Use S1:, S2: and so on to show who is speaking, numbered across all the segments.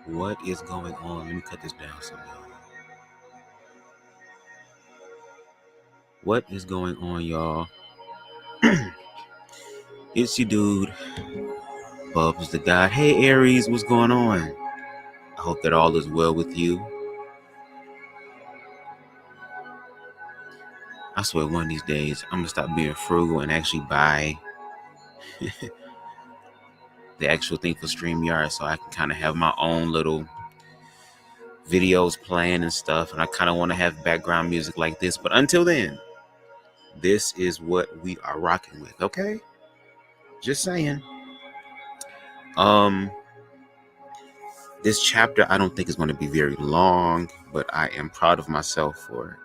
S1: What is going on? Let me cut this down some, y'all. What is going on, y'all? It's your dude, BubzDaGawd. Hey, Aries, what's going on? I hope that all is well with you. I swear one of these days, I'm going to stop being frugal and actually buy the actual thing for StreamYard so I can kind of have my own little videos playing and stuff. And I kind of want to have background music like this. But until then, this is what we are rocking with, okay? Just saying. This chapter I don't think is going to be very long, but I am proud of myself for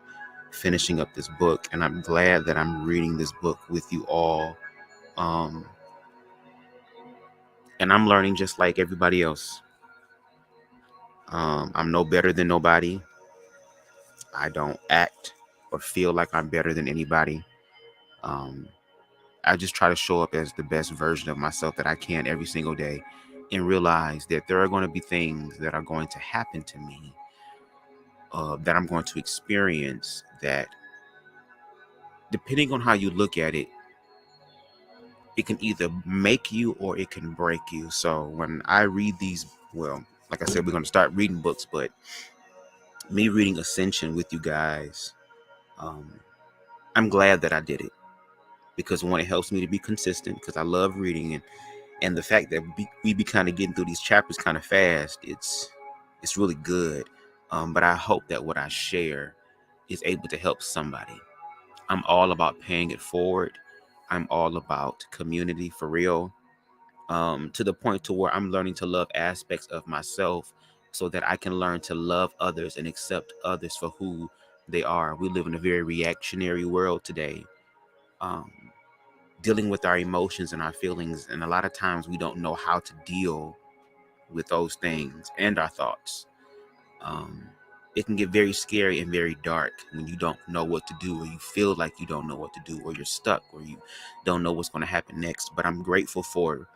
S1: finishing up this book, and I'm glad that I'm reading this book with you all. And I'm learning just like everybody else. I'm no better than nobody. I don't act or feel like I'm better than anybody. I just try to show up as the best version of myself that I can every single day, and realize that there are going to be things that are going to happen to me, that I'm going to experience, that depending on how you look at it, it can either make you or it can break you. So when I read these, well, like I said, we're going to start reading books, but me reading Ascension with you guys, I'm glad that I did it, because one, it helps me to be consistent because I love reading, and the fact that we be kind of getting through these chapters kind of fast, it's really good. But I hope that what I share is able to help somebody. I'm all about paying it forward. I'm all about community for real. To the point to where I'm learning to love aspects of myself so that I can learn to love others and accept others for who they are. We live in a very reactionary world today, um, dealing with our emotions and our feelings. And a lot of times we don't know how to deal with those things and our thoughts. Um, it can get very scary and very dark when you don't know what to do, or you feel like you don't know what to do, or you're stuck, or you don't know what's going to happen next. But I'm grateful for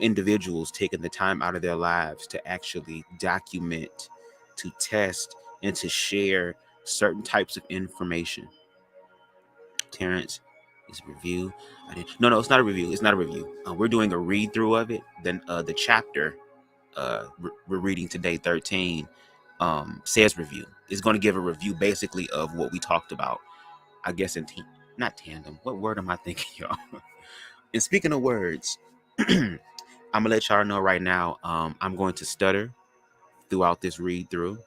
S1: individuals taking the time out of their lives to actually document, to test, and to share certain types of information. Terrence, it's a review. No, it's not a review. It's not a review. We're doing a read through of it. Then the chapter we're reading today, 13, says review. It's going to give a review basically of what we talked about. I guess not tandem. What word am I thinking, y'all? And speaking of words, I'm gonna let y'all know right now. I'm going to stutter throughout this read through.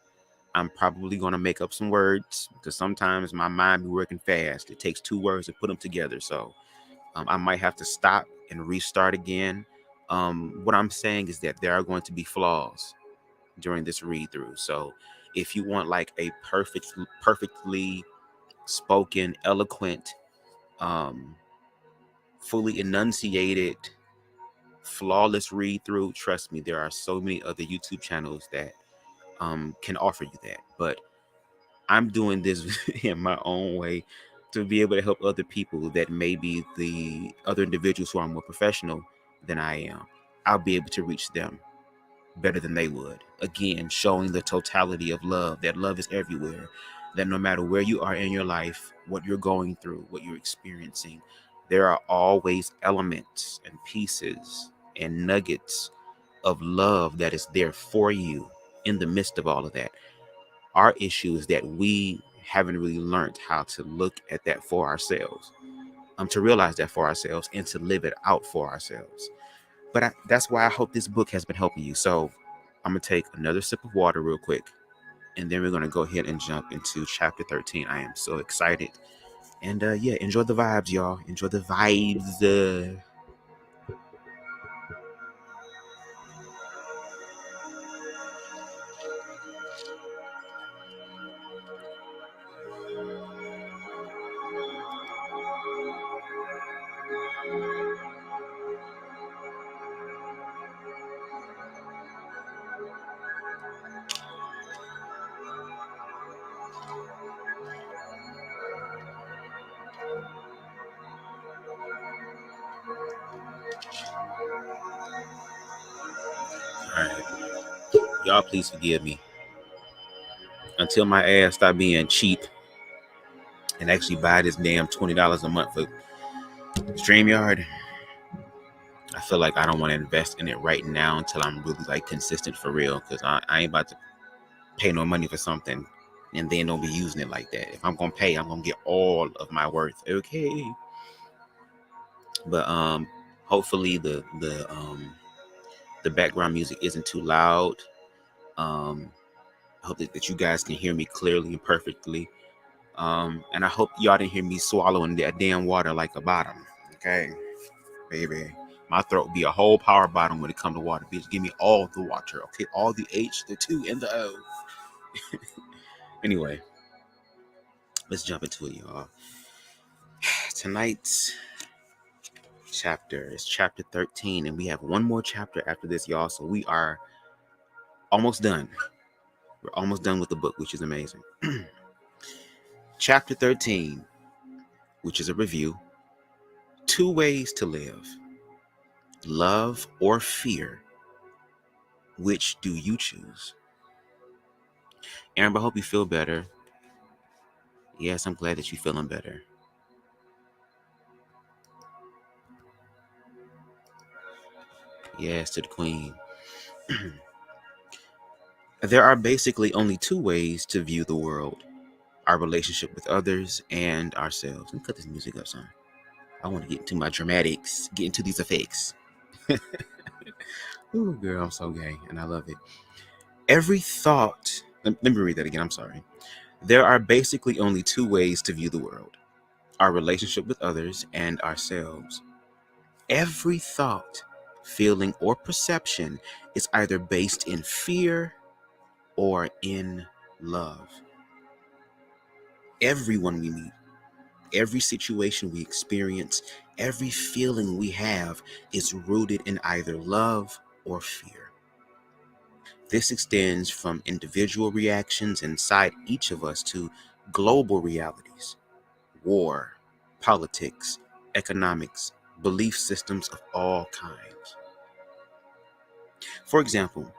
S1: I'm probably going to make up some words because sometimes my mind be working fast. It takes two words to put them together. So I might have to stop and restart again. What I'm saying is that there are going to be flaws during this read through. So if you want like a perfectly spoken, eloquent, fully enunciated, flawless read through, trust me, there are so many other YouTube channels that can offer you that. But I'm doing this in my own way to be able to help other people that maybe the other individuals who are more professional than I am, I'll be able to reach them better than they would. Again, showing the totality of love, that love is everywhere, that no matter where you are in your life, what you're going through, what you're experiencing, there are always elements and pieces and nuggets of love that is there for you in the midst of all of that. Our issue is that we haven't really learned how to look at that for ourselves, to realize that for ourselves and to live it out for ourselves. But that's why I hope this book has been helping you. So I'm going to take another sip of water real quick, and then we're going to go ahead and jump into chapter 13. I am so excited. And yeah, enjoy the vibes, y'all. Enjoy the vibes. All right. Y'all please forgive me. Until my ass stop being cheap and actually buy this damn $20 a month for StreamYard, I feel like I don't want to invest in it right now until I'm really like consistent for real. Because I ain't about to pay no money for something and then don't be using it like that. If I'm gonna pay, I'm gonna get all of my worth. Okay. But hopefully the background music isn't too loud. I hope that you guys can hear me clearly and perfectly. And I hope y'all didn't hear me swallowing that damn water like a bottom. Okay, baby. My throat be a whole power bottom when it comes to water. Bitch, give me all the water. Okay, all the H, the 2, and the O. Anyway, let's jump into it, y'all. Tonight's chapter is chapter 13, and we have one more chapter after this, y'all. So we are almost done. We're almost done with the book, which is amazing. Chapter 13, which is a review. 2 ways to live. Love or fear. Which do you choose? Amber, I hope you feel better. Yes, I'm glad that you're feeling better. Yes, to the queen. There are basically only 2 ways to view the world. Our relationship with others and ourselves. Let me cut this music up, son. I want to get into my dramatics, get into these effects. Ooh, girl, I'm so gay, and I love it. Every thought... Let me read that again, I'm sorry. There are basically only 2 ways to view the world. Our relationship with others and ourselves. Every thought, feeling, or perception is either based in fear or in love. Everyone we meet, every situation we experience, every feeling we have is rooted in either love or fear. This extends from individual reactions inside each of us to global realities, war, politics, economics, belief systems of all kinds. For example,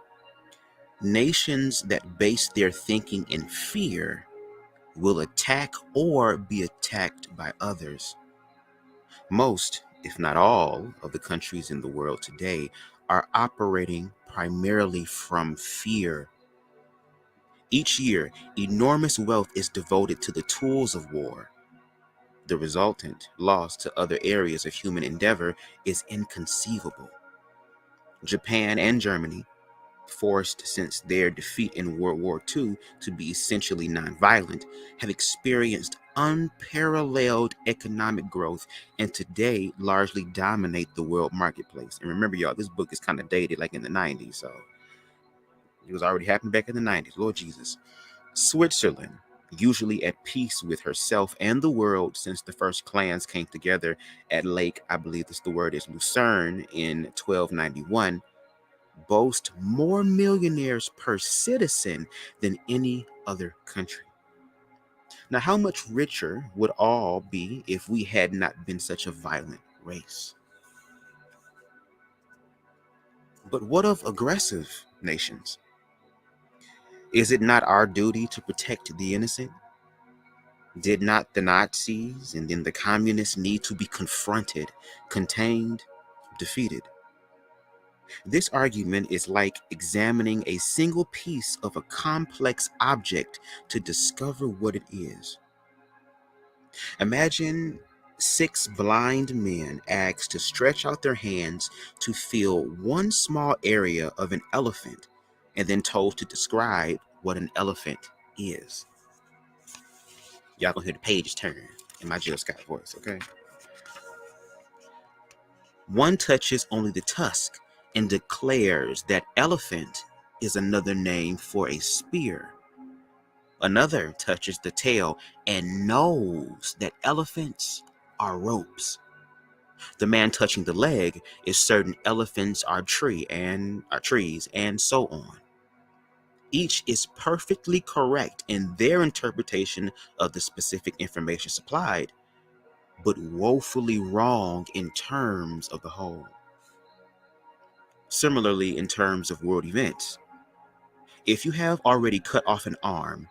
S1: nations that base their thinking in fear will attack or be attacked by others. Most, if not all, of the countries in the world today are operating primarily from fear. Each year, enormous wealth is devoted to the tools of war. The resultant loss to other areas of human endeavor is inconceivable. Japan and Germany, forced since their defeat in World War II to be essentially nonviolent, have experienced unparalleled economic growth and today largely dominate the world marketplace. And remember, y'all, this book is kind of dated, like in the 90s, so it was already happening back in the 90s. Lord Jesus. Switzerland, usually at peace with herself and the world since the first clans came together at Lake, I believe the word is Lucerne, in 1291, boast more millionaires per citizen than any other country. Now, how much richer would all be if we had not been such a violent race? But what of aggressive nations? Is it not our duty to protect the innocent? Did not the Nazis and then the communists need to be confronted, contained, defeated? This argument is like examining a single piece of a complex object to discover what it is. Imagine 6 blind men asked to stretch out their hands to feel one small area of an elephant and then told to describe what an elephant is. Y'all gonna hear the pages turn in my Jill Scott voice, okay? One touches only the tusk and declares that elephant is another name for a spear. Another touches the tail and knows that elephants are ropes. The man touching the leg is certain elephants are trees, and so on. Each is perfectly correct in their interpretation of the specific information supplied, but woefully wrong in terms of the whole. Similarly, in terms of world events, If you have already cut off an arm,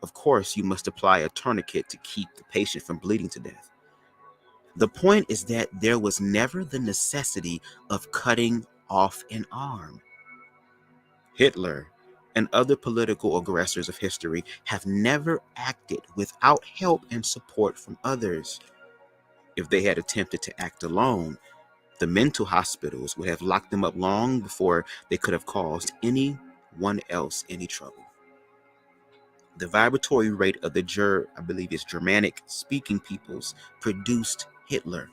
S1: of course you must apply a tourniquet to keep the patient from bleeding to death. The point is that there was never the necessity of cutting off an arm. Hitler and other political aggressors of history have never acted without help and support from others. If they had attempted to act alone, the mental hospitals would have locked them up long before they could have caused anyone else any trouble. The vibratory rate of the Germanic speaking peoples produced Hitler.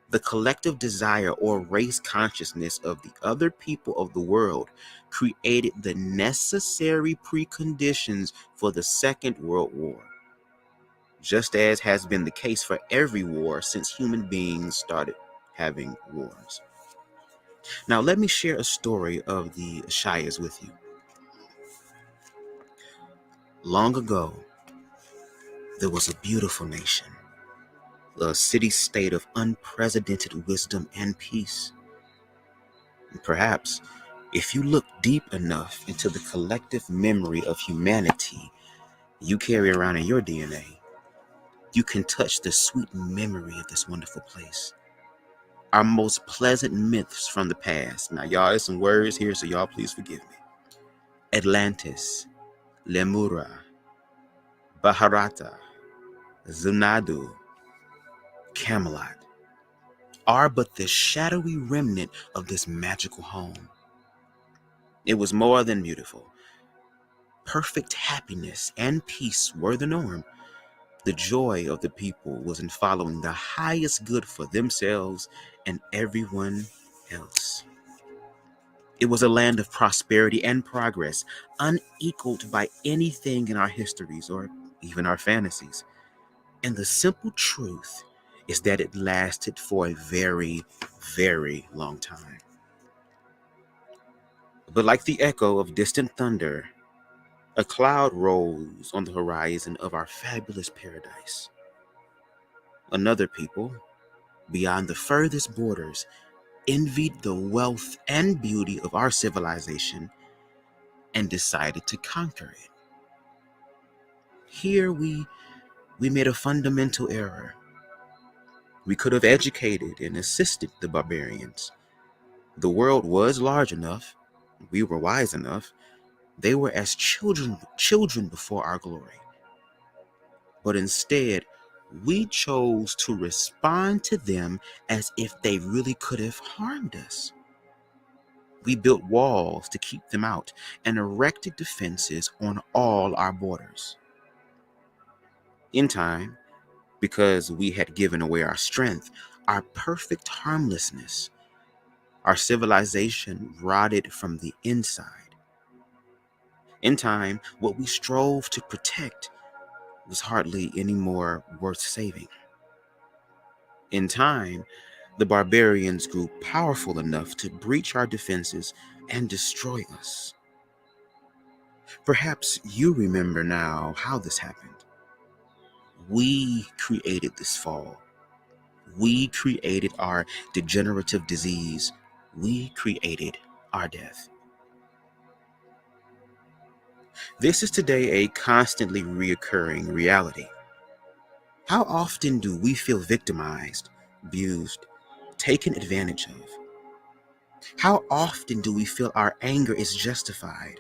S1: The collective desire or race consciousness of the other people of the world created the necessary preconditions for the Second World War, just as has been the case for every war since human beings started having wars. Now, let me share a story of the Ashayas with you. Long ago, there was a beautiful nation, a city-state of unprecedented wisdom and peace. And perhaps, if you look deep enough into the collective memory of humanity you carry around in your DNA, you can touch the sweet memory of this wonderful place. Our most pleasant myths from the past. Now, y'all, there's some words here, so y'all please forgive me. Atlantis, Lemura, Baharata, Xanadu, Camelot are but the shadowy remnant of this magical home. It was more than beautiful. Perfect happiness and peace were the norm. The joy of the people was in following the highest good for themselves and everyone else. It was a land of prosperity and progress, unequaled by anything in our histories or even our fantasies. And the simple truth is that it lasted for a very, very long time. But like the echo of distant thunder, a cloud rose on the horizon of our fabulous paradise. Another people, beyond the furthest borders, envied the wealth and beauty of our civilization and decided to conquer it. Here we made a fundamental error. We could have educated and assisted the barbarians. The world was large enough. We were wise enough. They were as children before our glory. But instead, we chose to respond to them as if they really could have harmed us. We built walls to keep them out and erected defenses on all our borders. In time, because we had given away our strength, our perfect harmlessness, our civilization rotted from the inside. In time, what we strove to protect was hardly any more worth saving. In time, the barbarians grew powerful enough to breach our defenses and destroy us. Perhaps you remember now how this happened. We created this fall. We created our degenerative disease. We created our death. This is today a constantly reoccurring reality. How often do we feel victimized, abused, taken advantage of? How often do we feel our anger is justified?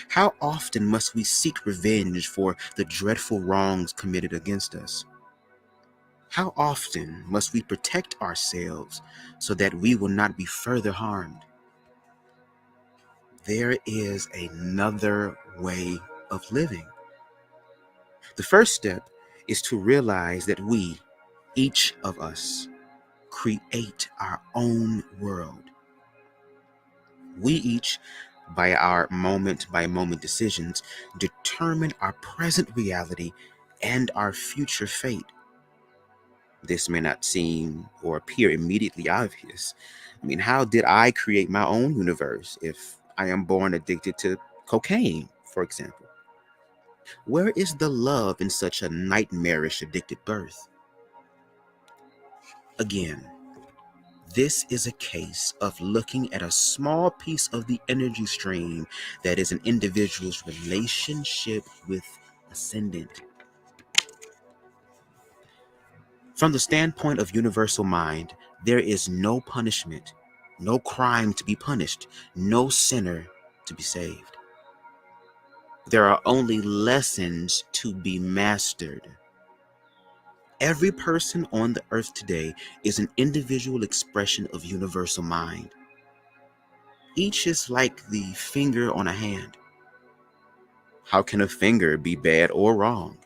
S1: How often must we seek revenge for the dreadful wrongs committed against us? How often must we protect ourselves so that we will not be further harmed? There is another way of living. The first step is to realize that we, each of us, create our own world. We each, by our moment-by-moment decisions, determine our present reality and our future fate. This may not seem or appear immediately obvious. I mean, how did I create my own universe if I am born addicted to cocaine, for example? Where is the love in such a nightmarish addicted birth? Again, This is a case of looking at a small piece of the energy stream that is an individual's relationship with ascendant. From the standpoint of universal mind, there is no punishment, no crime to be punished, no sinner to be saved. There are only lessons to be mastered. Every person on the earth today is an individual expression of universal mind. Each is like the finger on a hand. How can a finger be bad or wrong?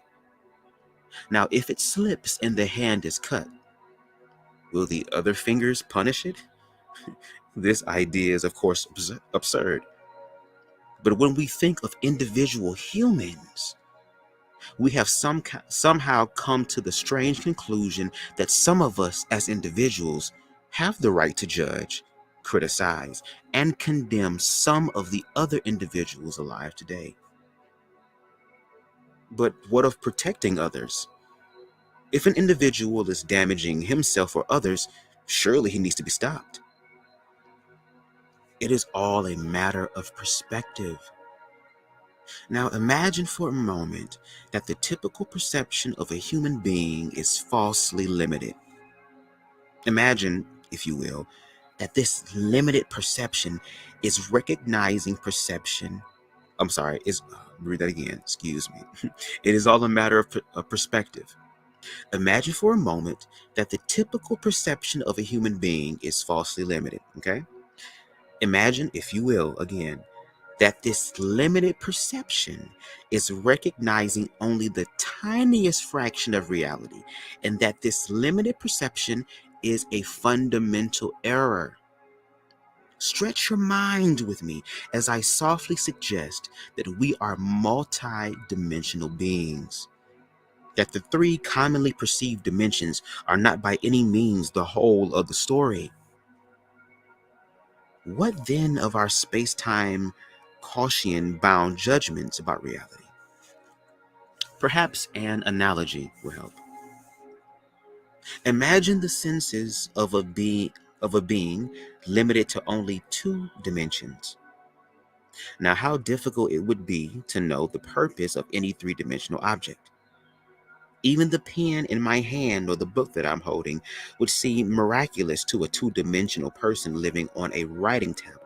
S1: Now, if it slips and the hand is cut, will the other fingers punish it? This idea is, of course, absurd. But when we think of individual humans, we have somehow come to the strange conclusion that some of us as individuals have the right to judge, criticize, and condemn some of the other individuals alive today. But what of protecting others? If an individual is damaging himself or others, surely he needs to be stopped. It is all a matter of perspective. Now imagine for a moment that the typical perception of a human being is falsely limited. Imagine, if you will, that this limited perception is recognizing perception. Read that again, excuse me. It is all a matter of perspective. Imagine for a moment that the typical perception of a human being is falsely limited, okay? Imagine, if you will, again, that this limited perception is recognizing only the tiniest fraction of reality, and that this limited perception is a fundamental error. Stretch your mind with me as I softly suggest that we are multi-dimensional beings, that the three commonly perceived dimensions are not by any means the whole of the story. What then of our space-time Gaussian-bound judgments about reality? Perhaps an analogy will help. Imagine the senses of a being limited to only two dimensions. Now, how difficult it would be to know the purpose of any three-dimensional object. Even the pen in my hand or the book that I'm holding would seem miraculous to a two-dimensional person living on a writing tablet.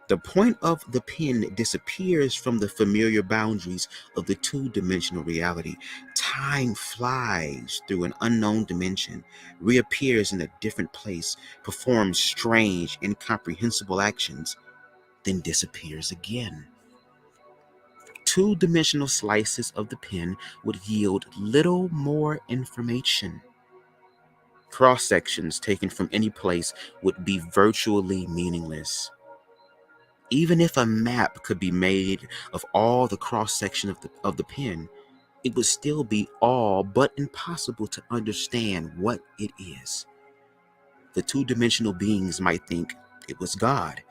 S1: The point of the pen disappears from the familiar boundaries of the two-dimensional reality. Time flies through an unknown dimension, reappears in a different place, performs strange, incomprehensible actions, then disappears again. Two-dimensional slices of the pen would yield little more information. Cross-sections taken from any place would be virtually meaningless. Even if a map could be made of all the cross-section of the pen, it would still be all but impossible to understand what it is. The two-dimensional beings might think it was God,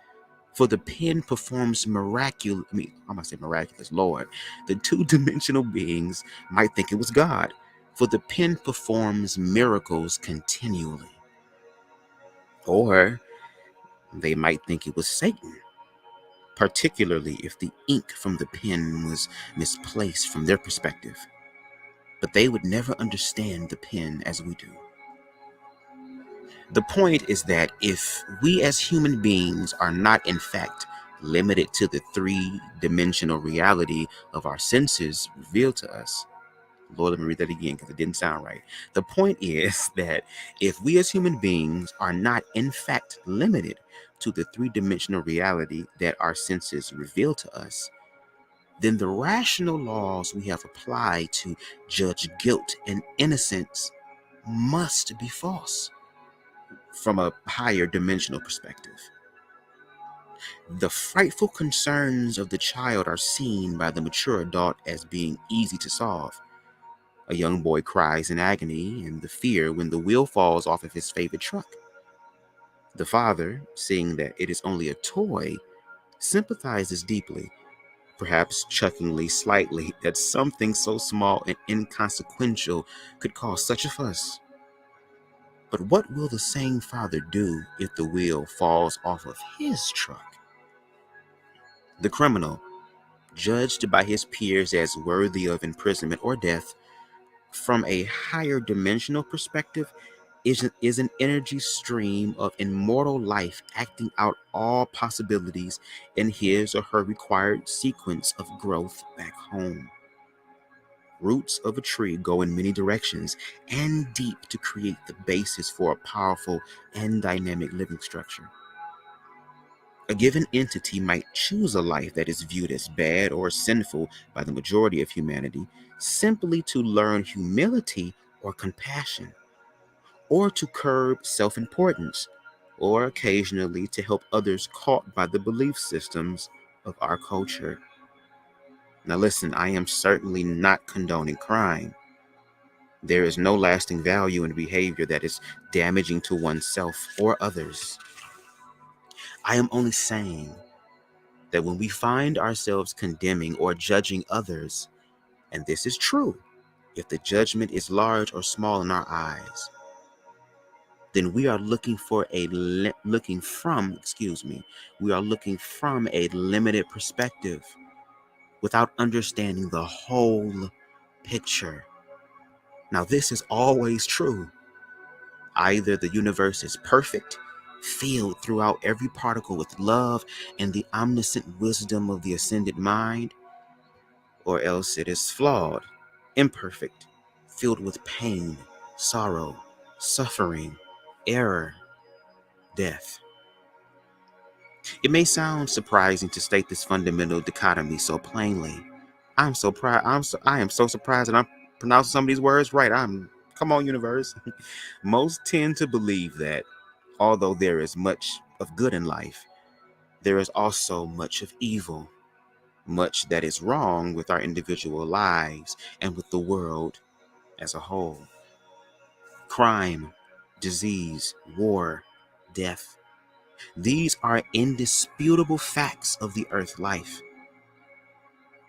S1: for the pen performs miraculous, Lord. The two-dimensional beings might think it was God, for the pen performs miracles continually. Or they might think it was Satan, particularly if the ink from the pen was misplaced from their perspective. But they would never understand the pen as we do. The point is that if we as human beings are not in fact limited to the three-dimensional reality of our senses revealed to us, Lord, let me read that again because it didn't sound right. The point is that if we as human beings are not in fact limited to the three-dimensional reality that our senses reveal to us, then the rational laws we have applied to judge guilt and innocence must be false from a higher dimensional perspective. The frightful concerns of the child are seen by the mature adult as being easy to solve. A young boy cries in agony and the fear when the wheel falls off of his favorite truck. The father, seeing that it is only a toy, sympathizes deeply, perhaps chucklingly slightly, that something so small and inconsequential could cause such a fuss. But what will the same father do if the wheel falls off of his truck? The criminal, judged by his peers as worthy of imprisonment or death, from a higher dimensional perspective, is an energy stream of immortal life acting out all possibilities in his or her required sequence of growth back home. Roots of a tree go in many directions and deep to create the basis for a powerful and dynamic living structure. A given entity might choose a life that is viewed as bad or sinful by the majority of humanity simply to learn humility or compassion, or to curb self importance, or occasionally to help others caught by the belief systems of our culture. Now, listen, I am certainly not condoning crime. There is no lasting value in behavior that is damaging to oneself or others. I am only saying that when we find ourselves condemning or judging others, and this is true, if the judgment is large or small in our eyes, then we are looking for we are looking from a limited perspective without understanding the whole picture. Now, this is always true. Either the universe is perfect, filled throughout every particle with love and the omniscient wisdom of the ascended mind, or else it is flawed, imperfect, filled with pain, sorrow, suffering, error, death. It may sound surprising to state this fundamental dichotomy so plainly. I am so surprised that I'm pronouncing some of these words right. Come on, universe. Most tend to believe that although there is much of good in life, there is also much of evil, much that is wrong with our individual lives and with the world as a whole. Crime, disease, war, death. These are indisputable facts of the earth life.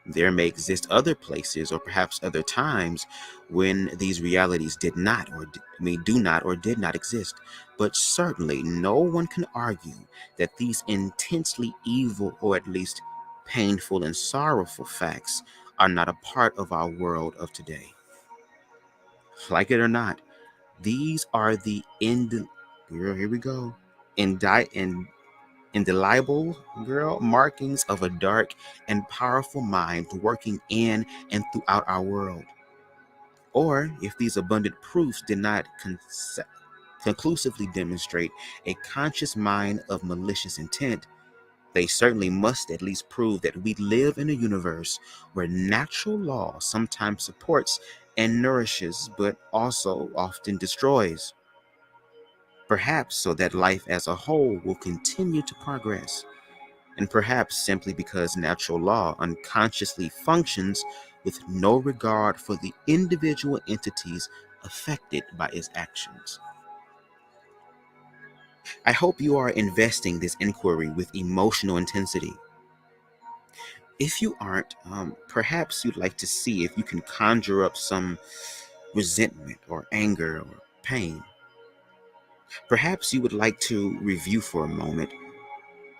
S1: There may exist other places or perhaps other times when these realities did not or do not or did not exist, but certainly no one can argue that these intensely evil or at least painful and sorrowful facts are not a part of our world of today. Like it or not, these are the here we go. Indelible markings of a dark and powerful mind working in and throughout our world. Or if these abundant proofs did not conclusively demonstrate a conscious mind of malicious intent, they certainly must at least prove that we live in a universe where natural law sometimes supports and nourishes, but also often destroys. Perhaps so that life as a whole will continue to progress, and perhaps simply because natural law unconsciously functions with no regard for the individual entities affected by its actions. I hope you are investing this inquiry with emotional intensity. If you aren't, perhaps you'd like to see if you can conjure up some resentment or anger or pain. Perhaps you would like to review for a moment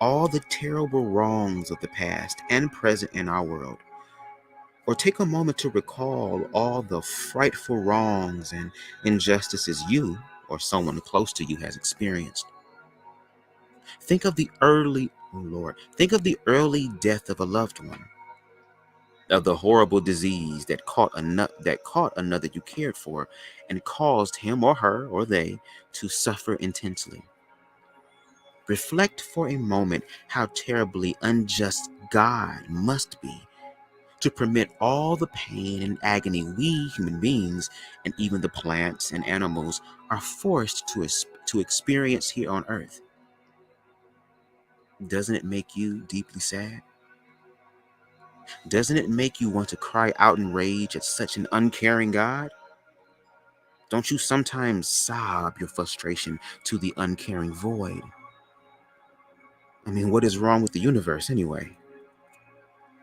S1: all the terrible wrongs of the past and present in our world, or take a moment to recall all the frightful wrongs and injustices you or someone close to you has experienced. Think of the early death of a loved one, of the horrible disease that caught another you cared for and caused him or her or they to suffer intensely. Reflect for a moment how terribly unjust God must be to permit all the pain and agony we human beings and even the plants and animals are forced to experience here on earth. Doesn't it make you deeply sad? Doesn't it make you want to cry out in rage at such an uncaring God? Don't you sometimes sob your frustration to the uncaring void? I mean, what is wrong with the universe anyway?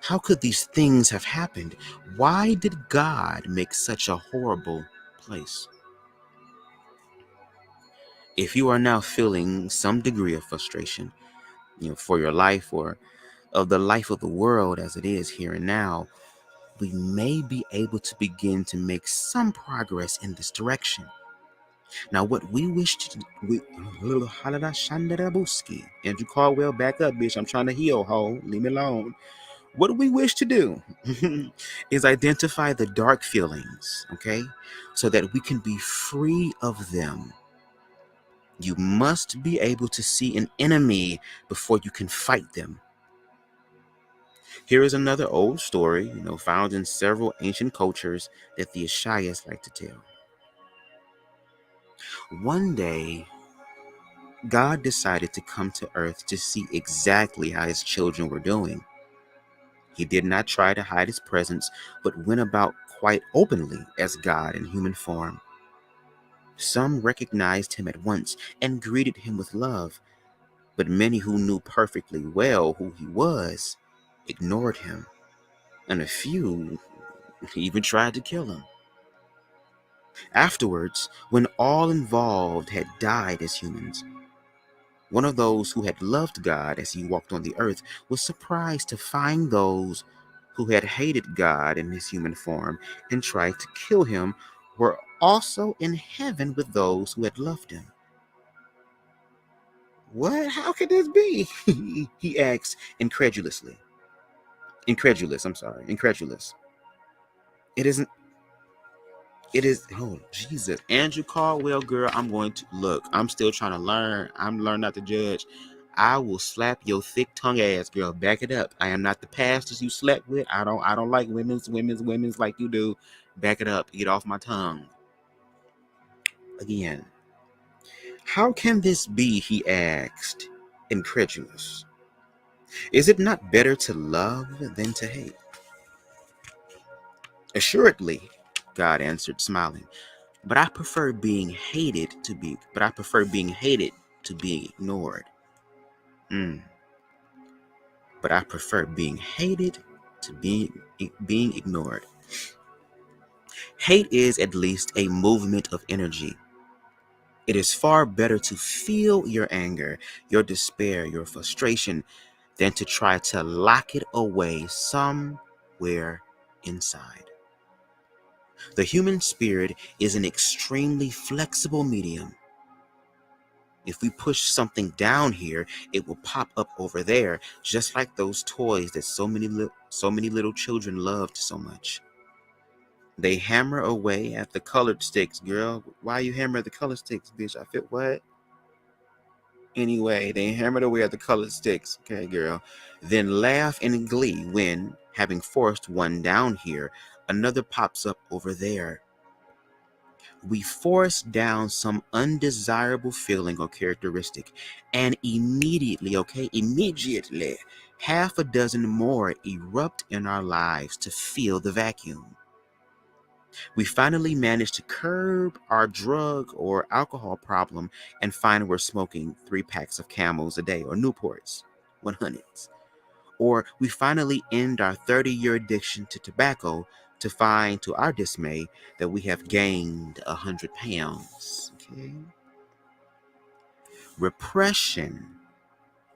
S1: How could these things have happened? Why did God make such a horrible place? If you are now feeling some degree of frustration, for your life or of the life of the world as it is here and now, we may be able to begin to make some progress in this direction. Now, what we wish to Andrew Caldwell, back up, bitch. I'm trying to heal, ho. Leave me alone. What we wish to do is identify the dark feelings, okay, so that we can be free of them. You must be able to see an enemy before you can fight them. Here is another old story, found in several ancient cultures that the Ashayas like to tell. One day, God decided to come to earth to see exactly how his children were doing. He did not try to hide his presence, but went about quite openly as God in human form. Some recognized him at once and greeted him with love, but many who knew perfectly well who he was ignored him, and a few even tried to kill him. Afterwards, when all involved had died as humans, one of those who had loved God as he walked on the earth was surprised to find those who had hated God in his human form and tried to kill him were also in heaven with those who had loved him. What? How could this be? He asked incredulously. Incredulous. It isn't. It is. Oh, Jesus. Andrew Caldwell, girl, I'm going to look. I'm still trying to learn. I'm learning not to judge. I will slap your thick tongue ass, girl. Back it up. I am not the pastors you slept with. I don't like women's like you do. Back it up. Get off my tongue. Again. How can this be? He asked, incredulous. Is it not better to love than to hate? Assuredly, God answered, smiling. But I prefer being hated to being ignored. But I prefer being hated to being ignored. Hate is at least a movement of energy. It is far better to feel your anger, your despair, your frustration, than to try to lock it away somewhere inside. The human spirit is an extremely flexible medium. If we push something down here, it will pop up over there, just like those toys that so many little children loved so much. They hammer away at the colored sticks, girl. Why you hammer at the colored sticks, bitch? I feel what? Anyway, they hammered away at the colored sticks, okay, girl. Then laugh in glee when, having forced one down here, another pops up over there. We force down some undesirable feeling or characteristic, and immediately, half a dozen more erupt in our lives to fill the vacuum. We finally manage to curb our drug or alcohol problem and find we're smoking 3 packs of Camels a day or Newports, 100s. Or we finally end our 30-year addiction to tobacco to find, to our dismay, that we have gained 100 pounds. Okay? Repression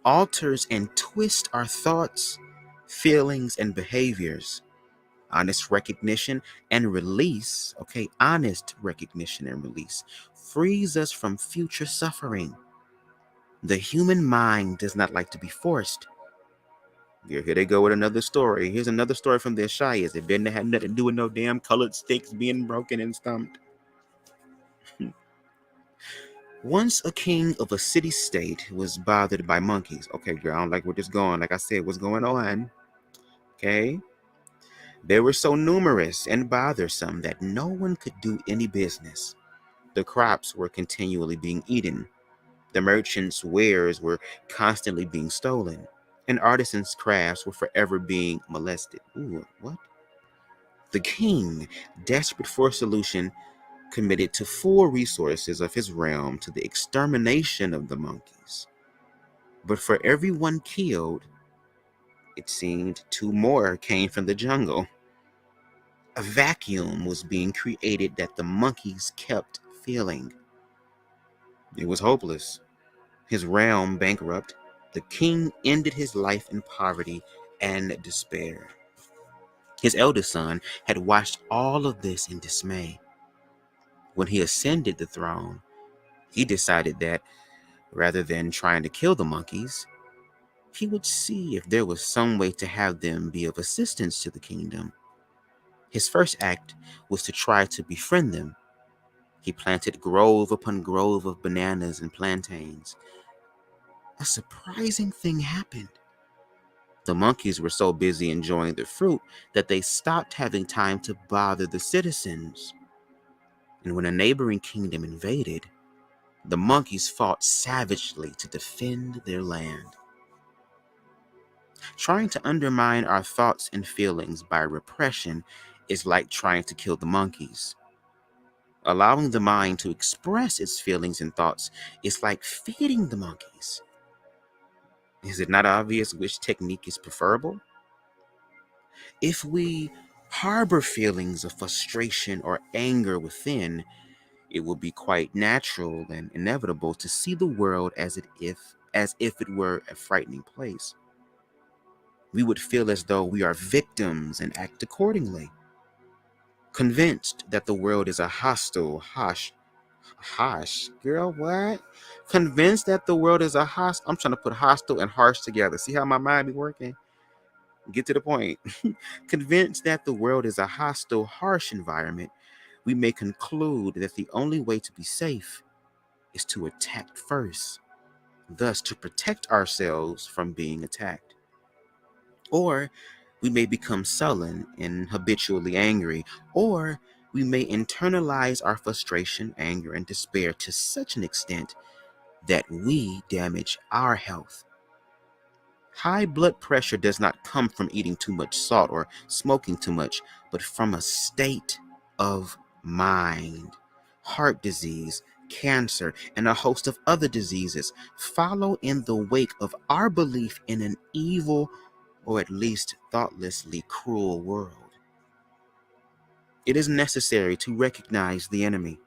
S1: alters and twists our thoughts, feelings, and behaviors. Honest recognition and release, frees us from future suffering. The human mind does not like to be forced. Here they go with another story. Here's another story from the Ashayas. It didn't have nothing to do with no damn colored sticks being broken and stumped. Once a king of a city-state was bothered by monkeys. Okay, girl, I don't like where this going. Like I said, what's going on? Okay? They were so numerous and bothersome that no one could do any business. The crops were continually being eaten. The merchants' wares were constantly being stolen. And artisans' crafts were forever being molested. Ooh, what? The king, desperate for a solution, committed to full resources of his realm to the extermination of the monkeys. But for every one killed, it seemed 2 more came from the jungle. A vacuum was being created that the monkeys kept feeling. It was hopeless. His realm bankrupt. The king ended his life in poverty and despair. His eldest son had watched all of this in dismay. When he ascended the throne, he decided that rather than trying to kill the monkeys, he would see if there was some way to have them be of assistance to the kingdom. His first act was to try to befriend them. He planted grove upon grove of bananas and plantains. A surprising thing happened. The monkeys were so busy enjoying the fruit that they stopped having time to bother the citizens. And when a neighboring kingdom invaded, the monkeys fought savagely to defend their land. Trying to undermine our thoughts and feelings by repression is like trying to kill the monkeys. Allowing the mind to express its feelings and thoughts is like feeding the monkeys. Is it not obvious which technique is preferable? If we harbor feelings of frustration or anger within, it will be quite natural and inevitable to see the world as if it were a frightening place. We would feel as though we are victims and act accordingly. Convinced that the world is a hostile, girl, what? Convinced that the world is a hostile, I'm trying to put hostile and harsh together. See how my mind be working? Get to the point. Convinced that the world is a hostile, harsh environment, we may conclude that the only way to be safe is to attack first, thus to protect ourselves from being attacked. Or we may become sullen and habitually angry, or we may internalize our frustration, anger, and despair to such an extent that we damage our health. High blood pressure does not come from eating too much salt or smoking too much, but from a state of mind. Heart disease, cancer, and a host of other diseases follow in the wake of our belief in an evil or at least thoughtlessly cruel world. It is necessary to recognize the enemy.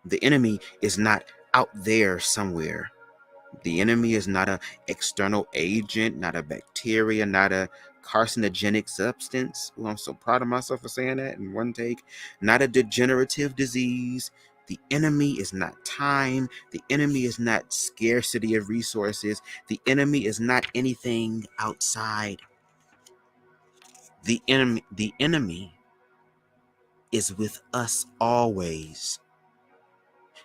S1: The enemy is not out there somewhere. The enemy is not an external agent, not a bacteria, not a carcinogenic substance. Oh, I'm so proud of myself for saying that in one take. Not a degenerative disease. The enemy is not time. The enemy is not scarcity of resources. The enemy is not anything outside. The enemy is with us always.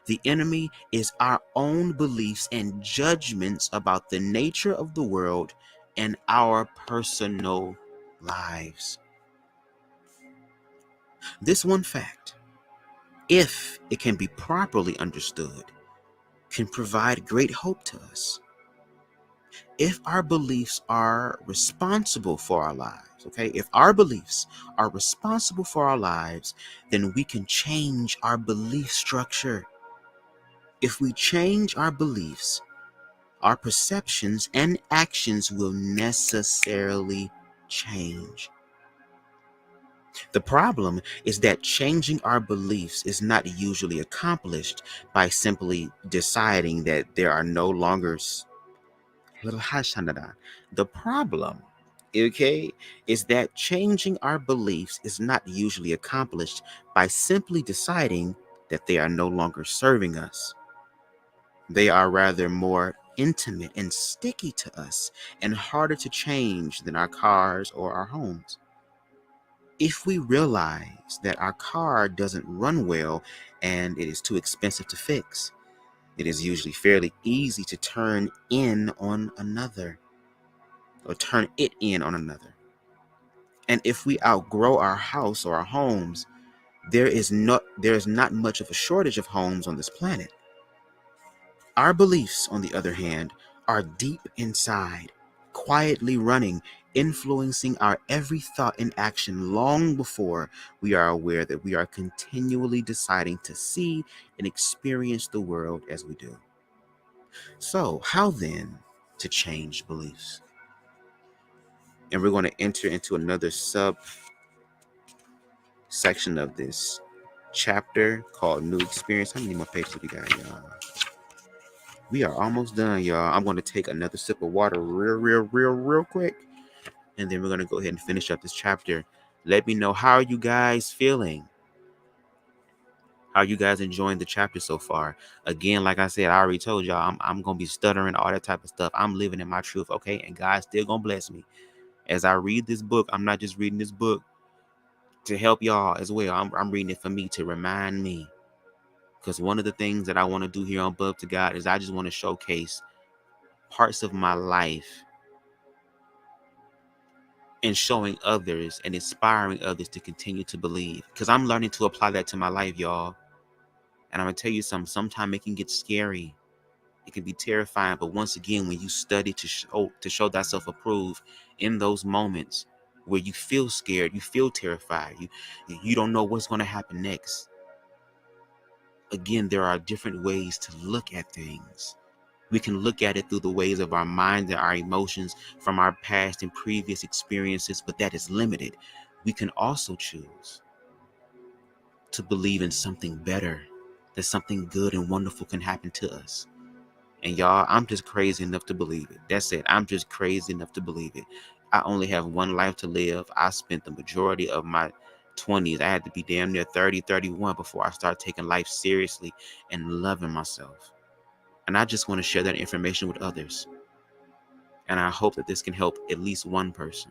S1: The enemy is our own beliefs and judgments about the nature of the world and our personal lives. This one fact, if it can be properly understood, can provide great hope to us. If our beliefs are responsible for our lives, okay? If our beliefs are responsible for our lives, then we can change our belief structure. If we change our beliefs, our perceptions and actions will necessarily change. The problem is that changing our beliefs is not usually accomplished by simply deciding that there are no longer the problem, okay, is that changing our beliefs is not usually accomplished by simply deciding that they are no longer serving us. They are rather more intimate and sticky to us and harder to change than our cars or our homes. If we realize that our car doesn't run well and it is too expensive to fix, it is usually fairly easy to turn it in on another. And if we outgrow our house or our homes, there is not much of a shortage of homes on this planet. Our beliefs, on the other hand, are deep inside, quietly running, influencing our every thought and action long before we are aware that we are continually deciding to see and experience the world as we do. So, how then to change beliefs? And we're going to enter into another section of this chapter called New Experience. How many more pages we got, y'all? We are almost done, y'all. I'm going to take another sip of water real quick. And then we're going to go ahead and finish up this chapter. Let me know, how are you guys feeling? How are you guys enjoying the chapter so far? Again, like I said, I already told y'all, I'm going to be stuttering, all that type of stuff. I'm living in my truth, okay? And God's still going to bless me. As I read this book, I'm not just reading this book to help y'all as well. I'm reading it for me, to remind me. Because one of the things that I want to do here on BubzDaGawd is I just want to showcase parts of my life and showing others and inspiring others to continue to believe. Because I'm learning to apply that to my life, y'all. And I'm going to tell you something. Sometimes it can get scary. It can be terrifying. But once again, when you study to show thyself approved in those moments where you feel scared, you feel terrified, you don't know what's going to happen next. Again, there are different ways to look at things. We can look at it through the ways of our mind and our emotions from our past and previous experiences, but that is limited. We can also choose to believe in something better, that something good and wonderful can happen to us. And y'all, I'm just crazy enough to believe it. That's it. I'm just crazy enough to believe it. I only have one life to live. I spent the majority of my 20s. I had to be damn near 30, 31 before I started taking life seriously and loving myself. And I just want to share that information with others. And I hope that this can help at least one person.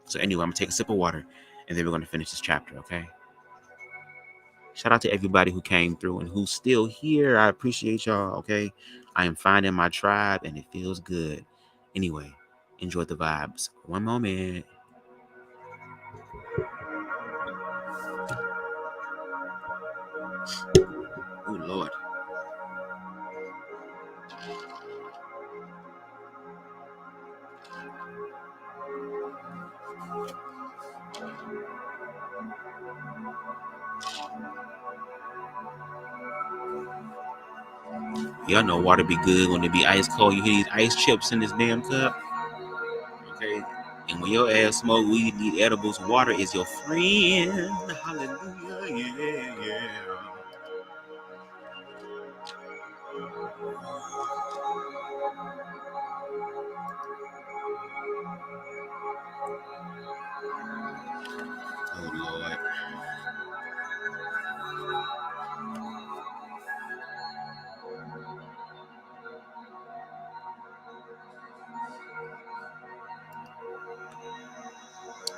S1: So anyway, I'm going to take a sip of water and then we're going to finish this chapter, okay? Shout out to everybody who came through and who's still here. I appreciate y'all, okay? I am finding my tribe and it feels good. Anyway, enjoy the vibes. One moment. Oh, Lord. Y'all know water be good when it be ice cold. You hear these ice chips in this damn cup, okay? And when your ass smoke weed, need edibles, water is your friend. Hallelujah, yeah. Oh, Lord.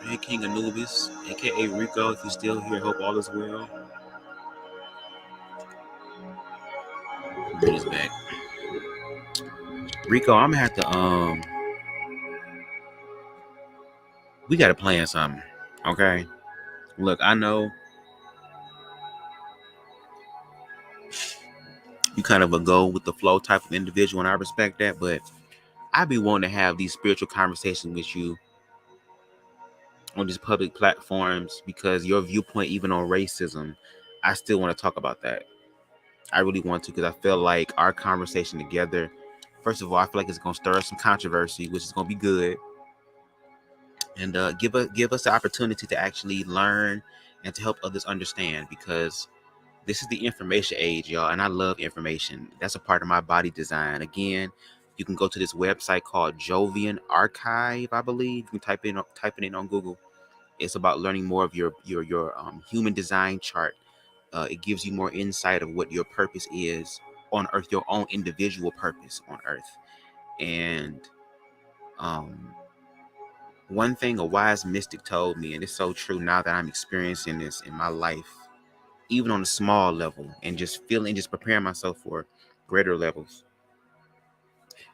S1: Hey, King Anubis, a.k.a. Rico, if you're still here, hope all is well. Bring us back. Rico, I'm gonna have to, we gotta plan something, okay? Look, I know you kind of a go with the flow type of individual, and I respect that, but I be wanting to have these spiritual conversations with you on these public platforms because your viewpoint, even on racism, I still want to talk about that. I really want to because I feel like our conversation together, first of all, I feel like it's going to stir up some controversy, which is going to be good, and give us the opportunity to actually learn and to help others understand, because this is the information age, y'all, and I love information. That's a part of my body design. Again, you can go to this website called Jovian Archive, I believe. You can type it in on Google. It's about learning more of your human design chart. It gives you more insight of what your purpose is on Earth, your own individual purpose on Earth. And one thing a wise mystic told me, and it's so true now that I'm experiencing this in my life, even on a small level, and just preparing myself for greater levels.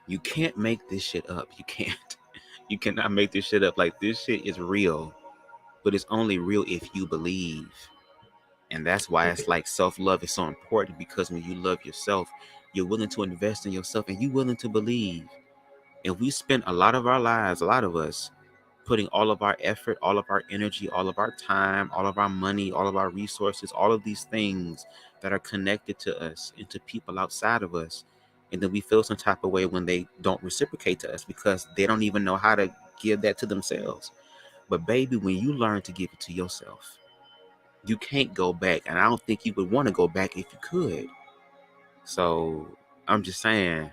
S1: You can't make this shit up. You can't. You cannot make this shit up. Like, this shit is real, but it's only real if you believe. And that's why it's like self-love is so important, because when you love yourself, you're willing to invest in yourself and you're willing to believe. And we spend a lot of our lives, a lot of us, putting all of our effort, all of our energy, all of our time, all of our money, all of our resources, all of these things that are connected to us into people outside of us. And then we feel some type of way when they don't reciprocate to us because they don't even know how to give that to themselves. But baby, when you learn to give it to yourself, you can't go back. And I don't think you would want to go back if you could. So I'm just saying,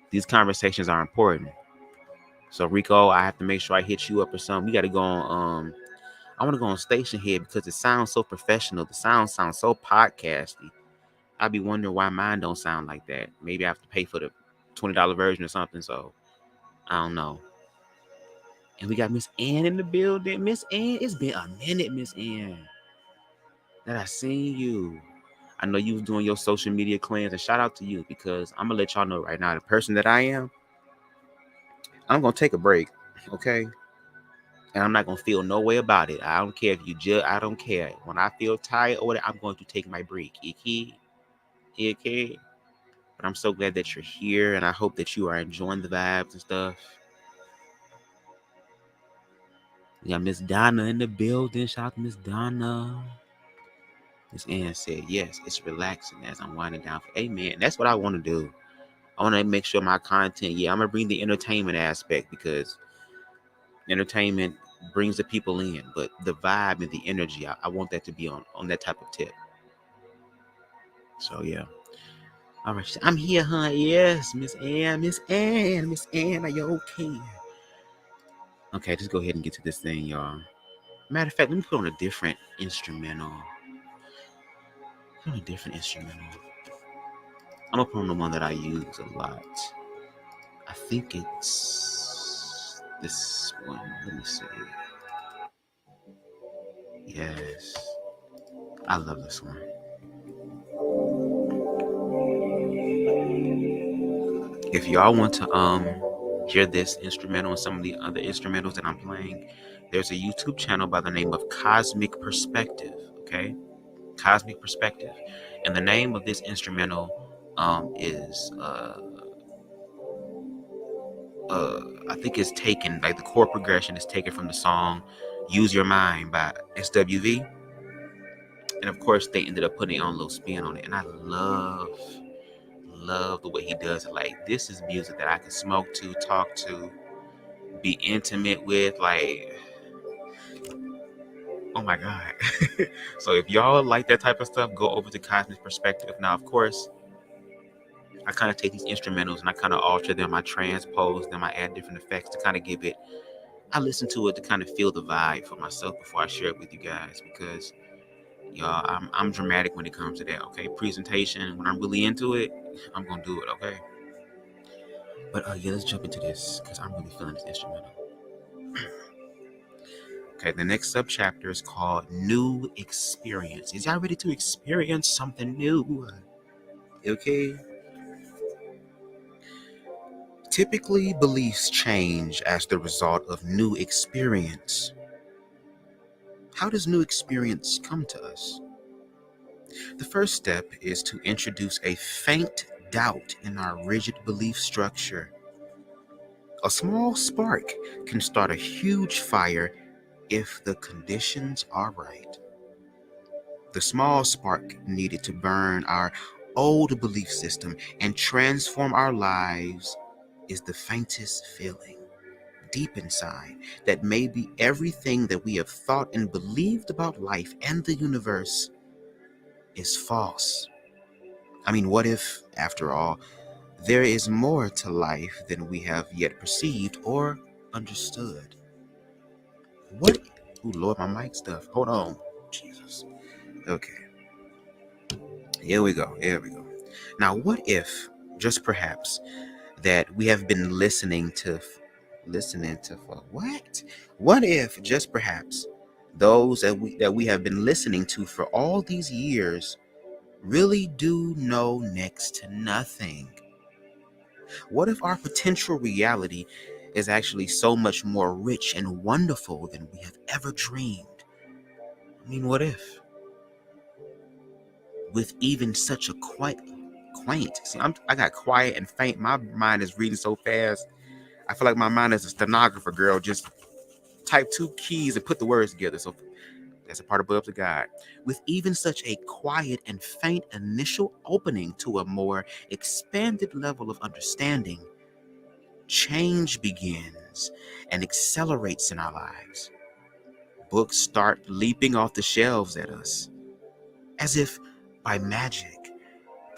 S1: these conversations are important. So Rico, I have to make sure I hit you up or something. We got to go on. I want to go on Station Head because it sounds so professional. The sound sounds so podcasty. I be wondering why mine don't sound like that. Maybe I have to pay for the $20 version or something. So I don't know. And we got Miss Ann in the building. Miss Ann, it's been a minute, Miss Ann, that I seen you. I know you was doing your social media cleanse, and shout out to you because I'm gonna let y'all know right now, the person that I am, I'm gonna take a break, okay? And I'm not gonna feel no way about it. I don't care if you judge. I don't care. When I feel tired or whatever, I'm going to take my break. Okay. But I'm so glad that you're here, and I hope that you are enjoying the vibes and stuff. We got Miss Donna in the building. Shout out to Miss Donna. Miss Ann said, yes, it's relaxing as I'm winding down. Amen. That's what I want to do. I want to make sure my content, I'm going to bring the entertainment aspect because entertainment brings the people in. But the vibe and the energy, I want that to be on that type of tip. So, yeah. All right. I'm here, huh? Yes, Miss Ann. Are you okay? Okay, just go ahead and get to this thing, y'all. Matter of fact, let me put on a different instrumental. I'm gonna put on the one that I use a lot. I think it's this one. Let me see. Yes. I love this one. If y'all want to hear this instrumental and some of the other instrumentals that I'm playing, there's a YouTube channel by the name of Cosmic Perspective. Okay? Cosmic Perspective. And the name of this instrumental is I think it's taken, like the chord progression is taken from the song Use Your Mind by SWV. And of course they ended up putting their own little spin on it. And I love the way he does it. Like, this is music that I can smoke to, talk to, be intimate with. Like, oh my God. So if y'all like that type of stuff, go over to Cosmic Perspective. Now, of course, I kind of take these instrumentals and I kind of alter them. I transpose them. I add different effects to kind of give it. I listen to it to kind of feel the vibe for myself before I share it with you guys because, y'all, I'm dramatic when it comes to that. Okay, presentation. When I'm really into it, I'm gonna do it. Okay. But let's jump into this because I'm really feeling this instrumental. Okay, the next subchapter is called New Experience. Is y'all ready to experience something new? Okay. Typically, beliefs change as the result of new experience. How does new experience come to us? The first step is to introduce a faint doubt in our rigid belief structure. A small spark can start a huge fire if the conditions are right. The small spark needed to burn our old belief system and transform our lives is the faintest feeling deep inside that maybe everything that we have thought and believed about life and the universe is false. I mean, what if, after all, there is more to life than we have yet perceived or understood? What? Oh, Lord, my mic stuff. Hold on. Jesus. Okay. Here we go. Now, what if, just perhaps, that we have been listening to for what? What if, just perhaps, those that we have been listening to for all these years really do know next to nothing? What if our potential reality is actually so much more rich and wonderful than we have ever dreamed? I mean, what if? With even such a quaint. See, I got quiet and faint. My mind is reading so fast. I feel like my mind is a stenographer, girl. Just type two keys and put the words together. So that's a part of BubzDaGawd. With even such a quiet and faint initial opening to a more expanded level of understanding, change begins and accelerates in our lives. Books start leaping off the shelves at us, as if by magic.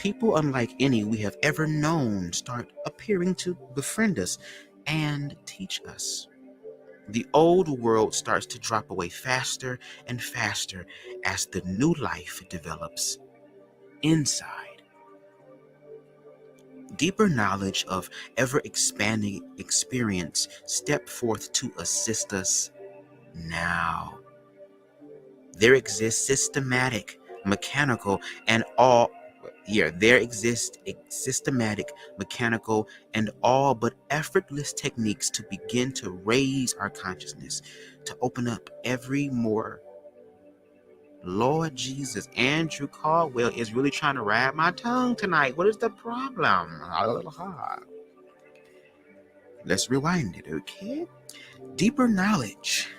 S1: People unlike any we have ever known start appearing to befriend us and teach us. The old world starts to drop away faster and faster as the new life develops inside. Deeper knowledge of ever-expanding experience step forth to assist us now. There exists systematic, mechanical, and all there exists systematic, mechanical, and all but effortless techniques to begin to raise our consciousness, to open up every more. Lord Jesus, Andrew Caldwell is really trying to ride my tongue tonight. What is the problem? Let's rewind it, okay? Deeper knowledge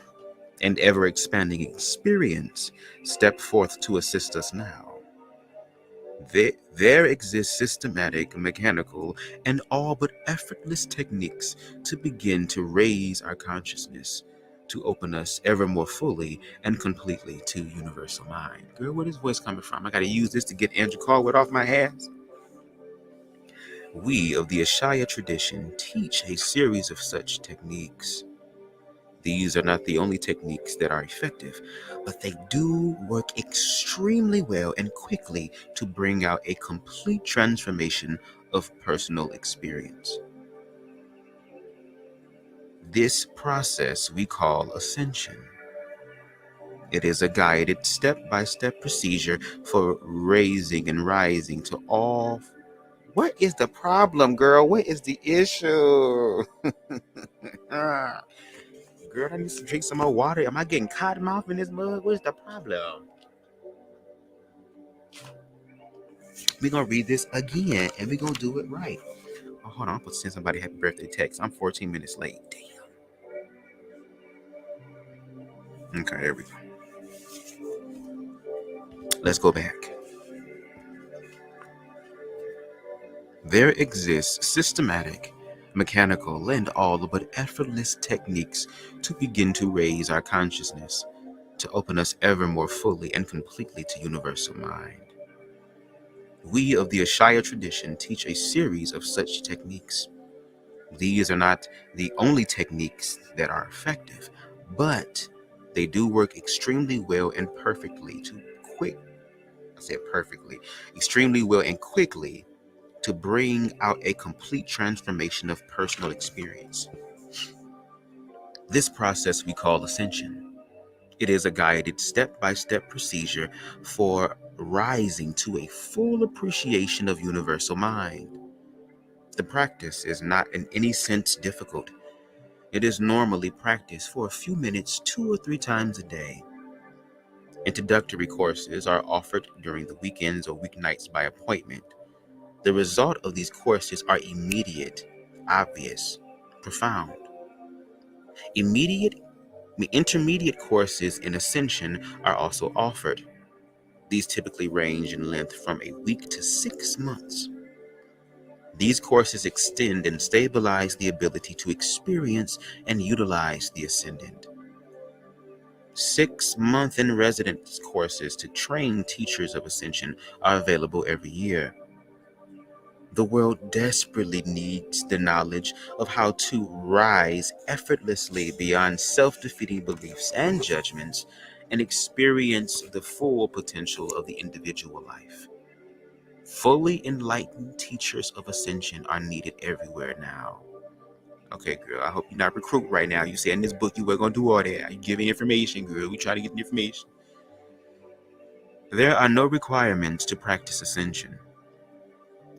S1: and ever-expanding experience step forth to assist us now. There exists systematic, mechanical, and all but effortless techniques to begin to raise our consciousness, to open us ever more fully and completely to universal mind. Girl, where is this voice coming from? I gotta use this to get Andrew Caldwell off my ass. We of the Ashaya tradition teach a series of such techniques. These are not the only techniques that are effective, but they do work extremely well and quickly to bring out a complete transformation of personal experience. This process we call Ascension. It is a guided step-by-step procedure for raising and rising to all. What is the problem, girl? What is the issue? Girl, I need to drink some more water. Am I getting cotton mouth in this mug? What is the problem? We're going to read this again, and we're going to do it right. Oh, hold on. I'm going to send somebody a happy birthday text. I'm 14 minutes late. Damn. Okay, there we go. Let's go back. There exists systematic, mechanical, and all but effortless techniques to begin to raise our consciousness, to open us ever more fully and completely to universal mind. We of the Ashaya tradition teach a series of such techniques. These are not the only techniques that are effective, but they do work extremely well and extremely well and quickly to bring out a complete transformation of personal experience. This process we call Ascension. It is a guided step-by-step procedure for rising to a full appreciation of universal mind. The practice is not in any sense difficult. It is normally practiced for a few minutes 2 or 3 times a day. Introductory courses are offered during the weekends or weeknights by appointment. The result of these courses are immediate, obvious, profound. Intermediate courses in Ascension are also offered. These typically range in length from a week to 6 months. These courses extend and stabilize the ability to experience and utilize the Ascendant. 6-month in residence courses to train teachers of Ascension are available every year. The world desperately needs the knowledge of how to rise effortlessly beyond self-defeating beliefs and judgments and experience the full potential of the individual life. Fully enlightened teachers of Ascension are needed everywhere now. Okay, girl, I hope you're not recruiting right now. You said in this book you were going to do all that. You giving information, girl. We try to get the information. There are no requirements to practice Ascension.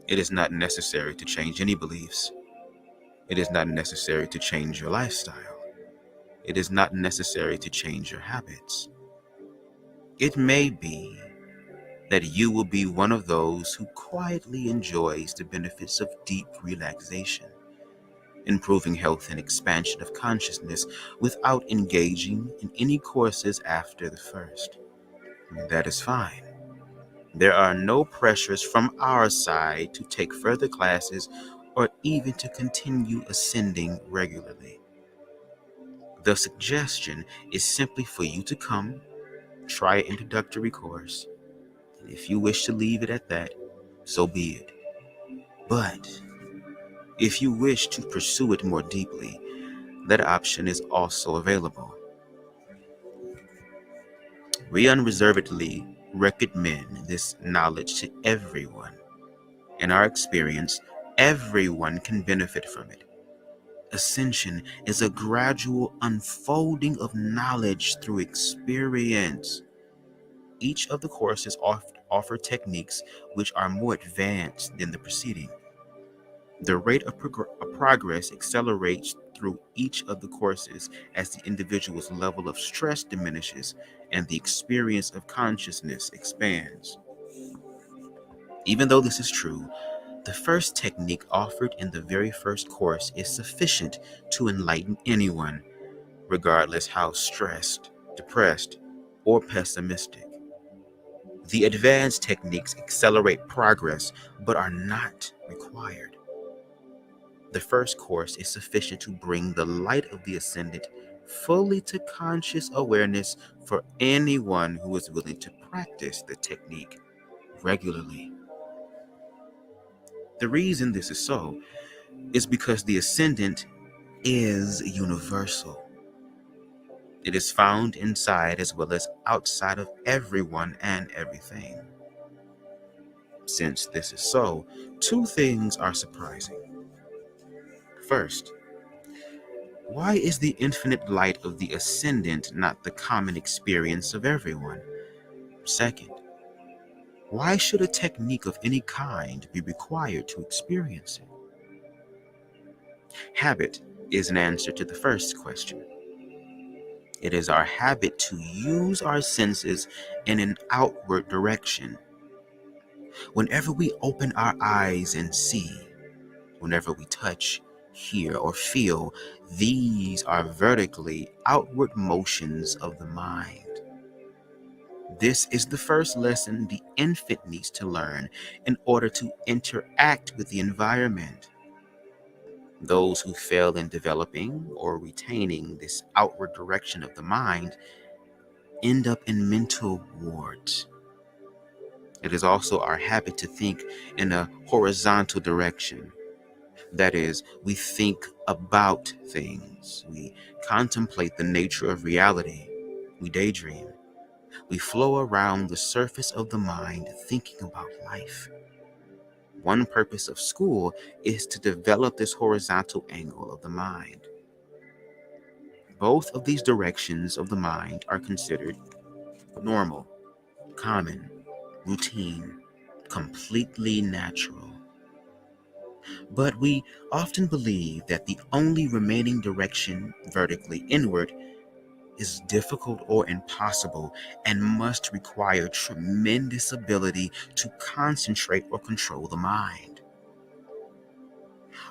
S1: It is not necessary to change any beliefs. It is not necessary to change your lifestyle. It is not necessary to change your habits. It may be that you will be one of those who quietly enjoys the benefits of deep relaxation, improving health and expansion of consciousness without engaging in any courses after the first. That is fine. There are no pressures from our side to take further classes or even to continue ascending regularly. The suggestion is simply for you to come, try an introductory course, and if you wish to leave it at that, so be it. But if you wish to pursue it more deeply, that option is also available. We unreservedly recommend this knowledge to everyone. In our experience, everyone can benefit from it. Ascension is a gradual unfolding of knowledge through experience. Each of the courses offer techniques which are more advanced than the preceding. The rate of progress accelerates through each of the courses as the individual's level of stress diminishes and the experience of consciousness expands. Even though this is true, the first technique offered in the very first course is sufficient to enlighten anyone, regardless how stressed, depressed, or pessimistic. The advanced techniques accelerate progress but are not required. The first course is sufficient to bring the light of the ascendant fully to conscious awareness for anyone who is willing to practice the technique regularly. The reason this is so is because the ascendant is universal. It is found inside as well as outside of everyone and everything. Since this is so, two things are surprising. First, why is the infinite light of the ascendant not the common experience of everyone? Second, why should a technique of any kind be required to experience it? Habit is an answer to the first question. It is our habit to use our senses in an outward direction. Whenever we open our eyes and see, whenever we touch, hear, or feel, these are vertically outward motions of the mind. This is the first lesson the infant needs to learn in order to interact with the environment. Those who fail in developing or retaining this outward direction of the mind end up in mental wards. It is also our habit to think in a horizontal direction. That is, we think about things. We contemplate the nature of reality. We daydream. We flow around the surface of the mind thinking about life. One purpose of school is to develop this horizontal angle of the mind. Both of these directions of the mind are considered normal, common, routine, completely natural. But we often believe that the only remaining direction vertically inward is difficult or impossible and must require tremendous ability to concentrate or control the mind.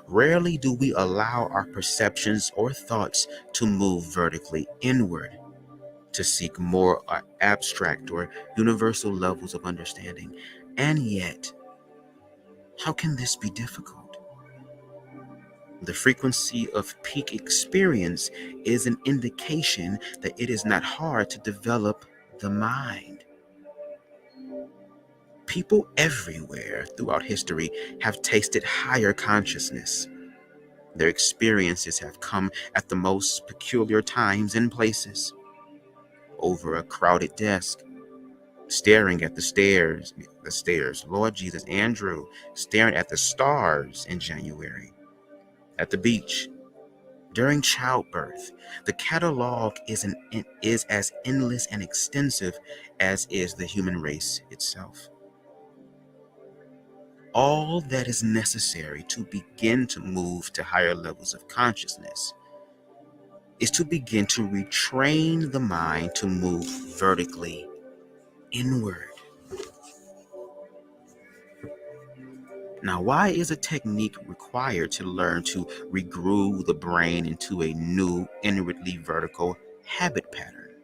S1: Rarely do we allow our perceptions or thoughts to move vertically inward to seek more abstract or universal levels of understanding. And yet, how can this be difficult? The frequency of peak experience is an indication that it is not hard to develop the mind. People everywhere throughout history have tasted higher consciousness. Their experiences have come at the most peculiar times and places. Over a crowded desk, staring at the stairs, Lord Jesus, Andrew, staring at the stars in January, at the beach, during childbirth. The catalog is as endless and extensive as is the human race itself. All that is necessary to begin to move to higher levels of consciousness is to begin to retrain the mind to move vertically inward. Now, why is a technique required to learn to regroove the brain into a new inwardly vertical habit pattern?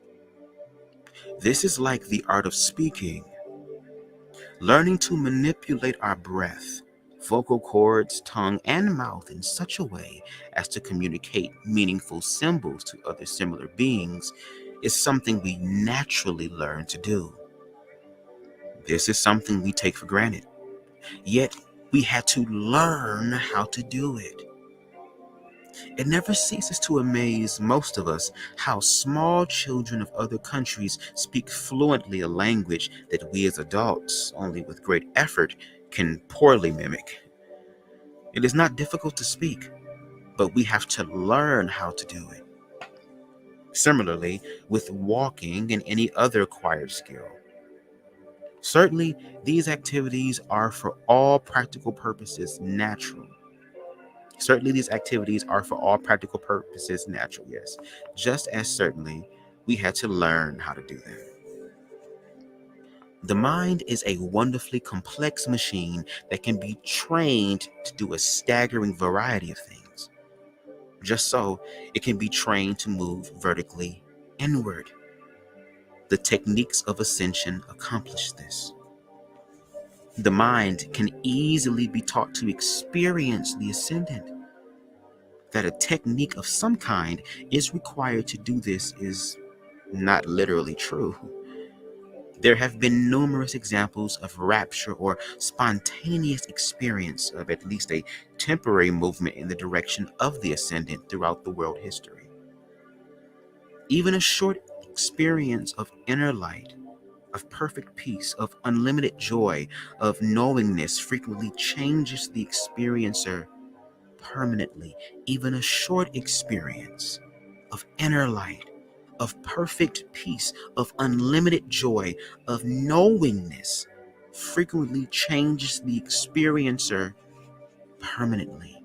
S1: This is like the art of speaking. Learning to manipulate our breath, vocal cords, tongue, and mouth in such a way as to communicate meaningful symbols to other similar beings is something we naturally learn to do. This is something we take for granted. Yet we had to learn how to do it. It never ceases to amaze most of us how small children of other countries speak fluently a language that we as adults, only with great effort, can poorly mimic. It is not difficult to speak, but we have to learn how to do it. Similarly, with walking and any other acquired skill. Certainly, these activities are for all practical purposes natural. Certainly, these activities are for all practical purposes natural, yes. Just as certainly, we had to learn how to do them. The mind is a wonderfully complex machine that can be trained to do a staggering variety of things. Just so, it can be trained to move vertically inward. The techniques of Ascension accomplish this. The mind can easily be taught to experience the ascendant. That a technique of some kind is required to do this is not literally true. There have been numerous examples of rapture or spontaneous experience of at least a temporary movement in the direction of the ascendant throughout the world history. Even a short experience of inner light, of perfect peace, of unlimited joy, of knowingness frequently changes the experiencer permanently. Even a short experience of inner light, of perfect peace, of unlimited joy, of knowingness frequently changes the experiencer permanently.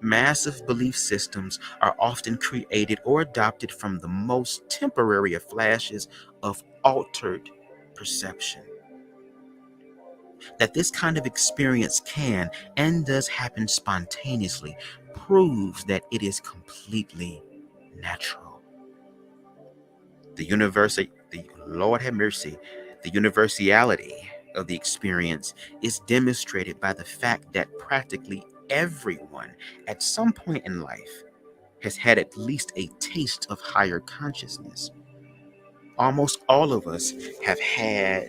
S1: Massive belief systems are often created or adopted from the most temporary of flashes of altered perception. That this kind of experience can and does happen spontaneously proves that it is completely natural. Lord have mercy, the universality of the experience is demonstrated by the fact that practically everyone at some point in life has had at least a taste of higher consciousness. Almost all of us have had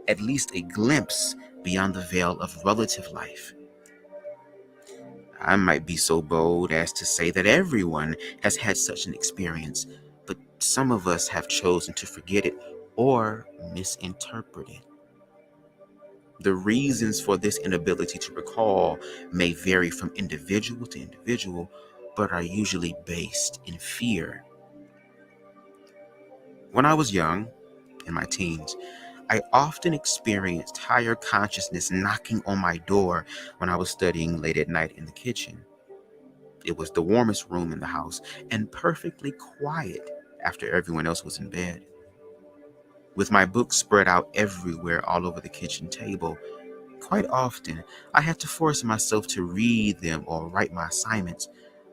S1: at least a glimpse beyond the veil of relative life. I might be so bold as to say that everyone has had such an experience, but some of us have chosen to forget it or misinterpret it. The reasons for this inability to recall may vary from individual to individual, but are usually based in fear. When I was young, in my teens, I often experienced higher consciousness knocking on my door when I was studying late at night in the kitchen. It was the warmest room in the house and perfectly quiet after everyone else was in bed. With my books spread out everywhere all over the kitchen table, quite often I had to force myself to read them or write my assignments,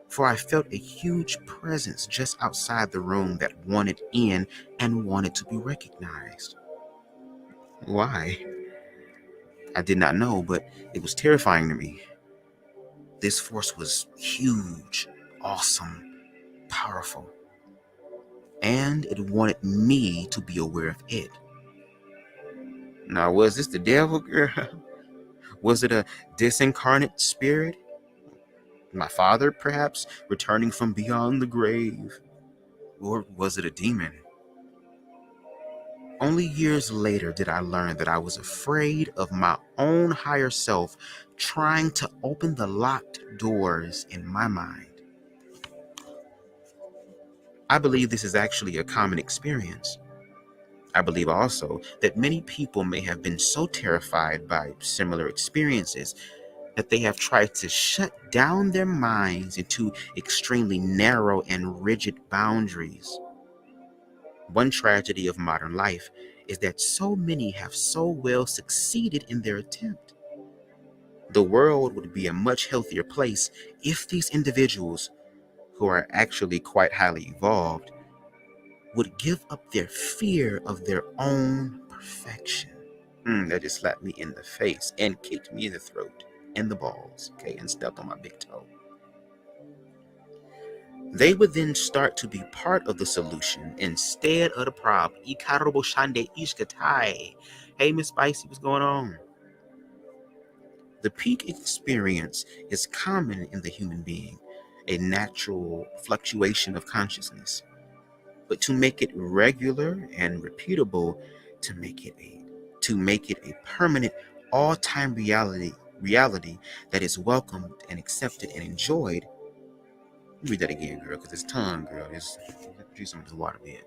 S1: for I felt a huge presence just outside the room that wanted in and wanted to be recognized. Why? I did not know, but it was terrifying to me. This force was huge, awesome, powerful, and it wanted me to be aware of it. Now, was this the devil, girl? Was it a disincarnate spirit? My father, perhaps, returning from beyond the grave? Or was it a demon? Only years later did I learn that I was afraid of my own higher self trying to open the locked doors in my mind. I believe this is actually a common experience. I believe also that many people may have been so terrified by similar experiences that they have tried to shut down their minds into extremely narrow and rigid boundaries. One tragedy of modern life is that so many have so well succeeded in their attempt. The world would be a much healthier place if these individuals, who are actually quite highly evolved, would give up their fear of their own perfection. That just slapped me in the face and kicked me in the throat and the balls, okay, and stepped on my big toe. They would then start to be part of the solution instead of the problem. Hey, Miss Spicy, what's going on? The peak experience is common in the human being, a natural fluctuation of consciousness. But to make it regular and repeatable, to make it a permanent, all-time reality that is welcomed and accepted and enjoyed. Read that again, girl, because it's tongue, girl. It's do some of this water, bitch.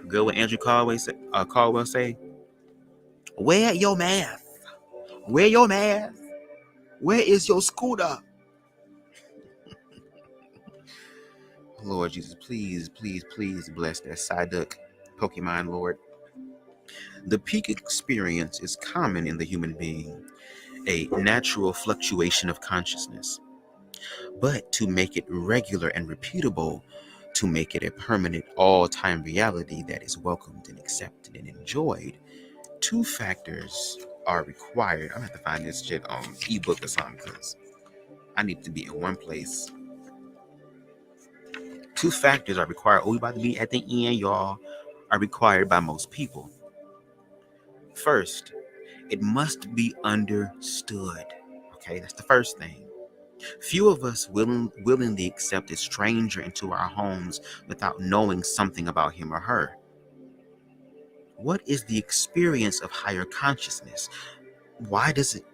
S1: Girl, what Andrew Caldwell say? Where your math? Where your math? Where is your scooter? Lord Jesus, please, please, please bless that Psyduck Pokemon, Lord. The peak experience is common in the human being, a natural fluctuation of consciousness. But to make it regular and repeatable, to make it a permanent, all-time reality that is welcomed and accepted and enjoyed, two factors are required. I'm gonna have to find this shit on ebook or something because I need to be in one place. Two factors are required. Oh, we about to be at the end, y'all. Are required by most people. First, it must be understood. Okay, that's the first thing. Few of us willingly accept a stranger into our homes without knowing something about him or her. What is the experience of higher consciousness? Why does it...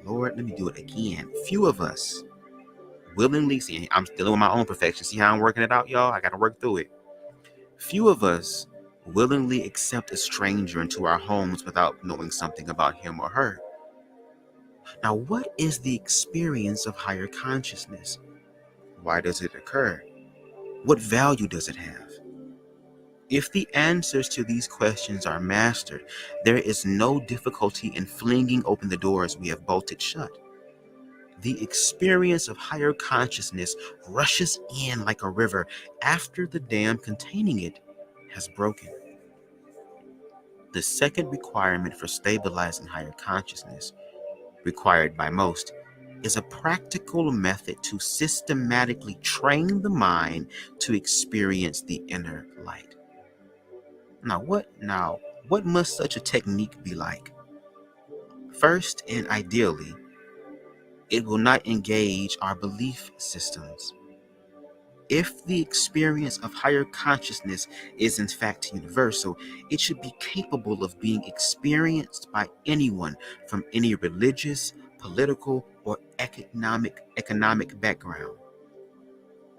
S1: Lord, let me do it again. Few of us willingly... See, I'm still with my own perfection. See how I'm working it out, y'all? I got to work through it. Few of us willingly accept a stranger into our homes without knowing something about him or her. Now, what is the experience of higher consciousness? Why does it occur? What value does it have? If the answers to these questions are mastered, there is no difficulty in flinging open the doors we have bolted shut. The experience of higher consciousness rushes in like a river after the dam containing it has broken. The second requirement for stabilizing higher consciousness, required by most, is a practical method to systematically train the mind to experience the inner light. Now, what must such a technique be like? First, and ideally, it will not engage our belief systems. If the experience of higher consciousness is in fact universal, it should be capable of being experienced by anyone from any religious, political, or economic background.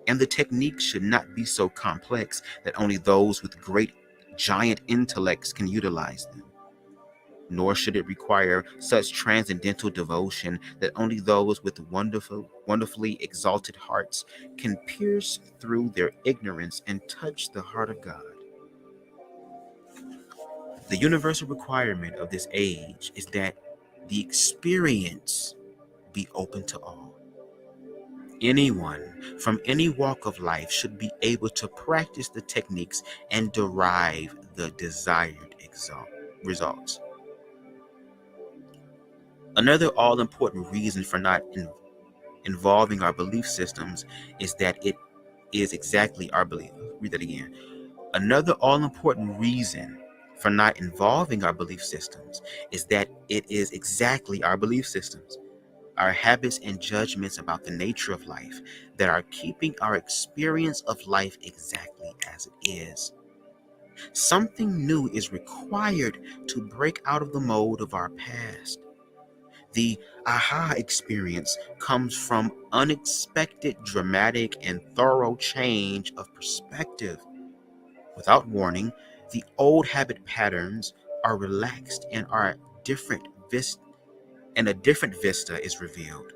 S1: And the techniques should not be so complex that only those with great giant intellects can utilize them. Nor should it require such transcendental devotion that only those with wonderfully exalted hearts can pierce through their ignorance and touch the heart of God. The universal requirement of this age is that the experience be open to all. Anyone from any walk of life should be able to practice the techniques and derive the desired results. Another all-important reason for not involving our belief systems is that it is exactly our belief. Read that again. Another all-important reason for not involving our belief systems is that it is exactly our belief systems, our habits and judgments about the nature of life, that are keeping our experience of life exactly as it is. Something new is required to break out of the mold of our past. The aha experience comes from unexpected, dramatic, and thorough change of perspective. Without warning, the old habit patterns are relaxed and a different vista is revealed.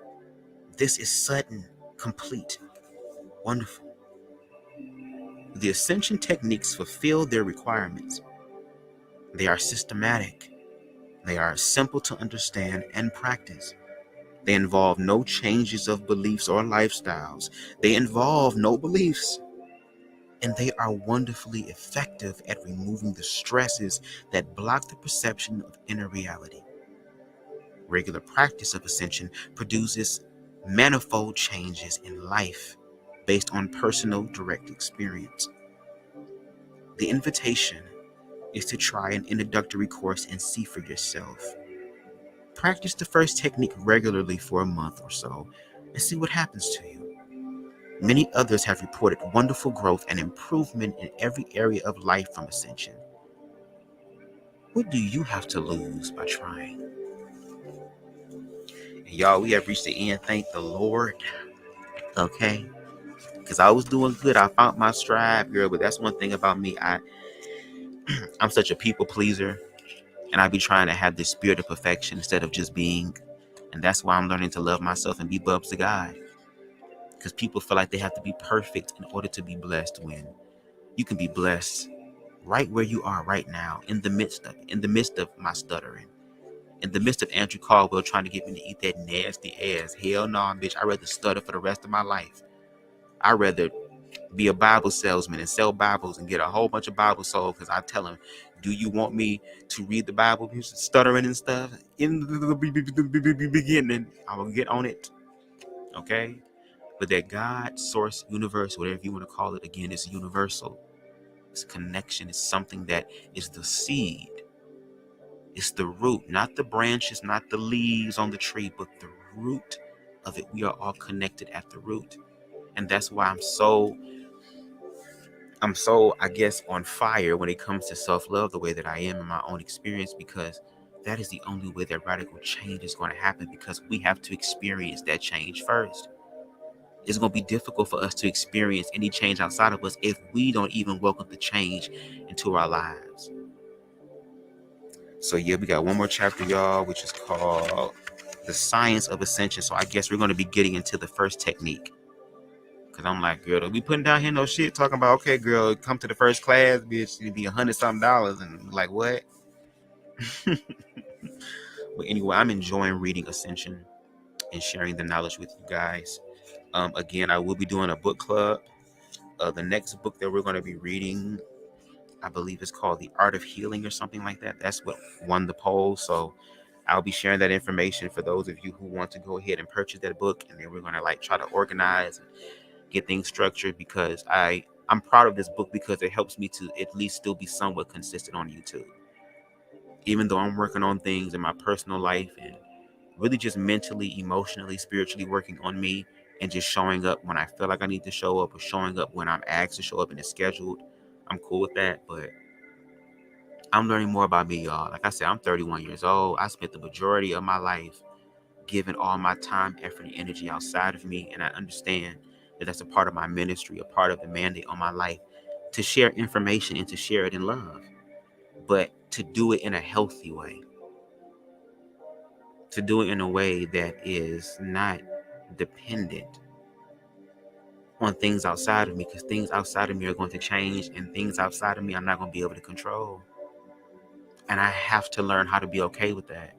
S1: This is sudden, complete, wonderful. The Ascension techniques fulfill their requirements. They are systematic. They are simple to understand and practice. They involve no changes of beliefs or lifestyles. They involve no beliefs. And they are wonderfully effective at removing the stresses that block the perception of inner reality. Regular practice of Ascension produces manifold changes in life based on personal direct experience. The invitation is to try an introductory course and see for yourself. Practice the first technique regularly for a month or so and see what happens to you. Many others have reported wonderful growth and improvement in every area of life from Ascension. What do you have to lose by trying? And y'all, we have reached the end. Thank the Lord. Okay? Because I was doing good. I found my stride, girl. But that's one thing about me. I'm such a people pleaser. And I be trying to have this spirit of perfection instead of just being. And that's why I'm learning to love myself and be BubzDaGawd. Because people feel like they have to be perfect in order to be blessed, when you can be blessed right where you are right now, in the midst of my stuttering, in the midst of Andrew Caldwell trying to get me to eat that nasty ass. Hell no, bitch. I'd rather stutter for the rest of my life. I'd rather be a Bible salesman and sell Bibles and get a whole bunch of Bibles sold, because I tell them, do you want me to read the Bible, stuttering and stuff? In the beginning, I will get on it. Okay? But that God, source, universe, whatever you want to call it, again, is universal. It's connection. It's something that is the seed. It's the root, not the branches, not the leaves on the tree, but the root of it. We are all connected at the root. And that's why I'm so, I guess, on fire when it comes to self-love the way that I am in my own experience, because that is the only way that radical change is going to happen, because we have to experience that change first. It's going to be difficult for us to experience any change outside of us if we don't even welcome the change into our lives. So yeah, we got one more chapter, y'all, which is called The Science of Ascension. So I guess we're going to be getting into the first technique. Because I'm like, girl, don't be putting down here no shit talking about, okay, girl, come to the first class, bitch, it'd be $100-something. And like, what? But anyway, I'm enjoying reading Ascension and sharing the knowledge with you guys. Again, I will be doing a book club. The next book that we're going to be reading, I believe it's called The Art of Healing or something like that. That's what won the poll. So I'll be sharing that information for those of you who want to go ahead and purchase that book. And then we're going to try to organize and get things structured, because I'm proud of this book because it helps me to at least still be somewhat consistent on YouTube. Even though I'm working on things in my personal life and really just mentally, emotionally, spiritually working on me, and just showing up when I feel like I need to show up, or showing up when I'm asked to show up and it's scheduled. I'm cool with that, but I'm learning more about me, y'all. Like I said, I'm 31 years old. I spent the majority of my life giving all my time, effort, and energy outside of me, and I understand that that's a part of my ministry, a part of the mandate on my life, to share information and to share it in love, but to do it in a healthy way, to do it in a way that is not dependent on things outside of me, because things outside of me are going to change, and things outside of me I'm not going to be able to control. And I have to learn how to be okay with that.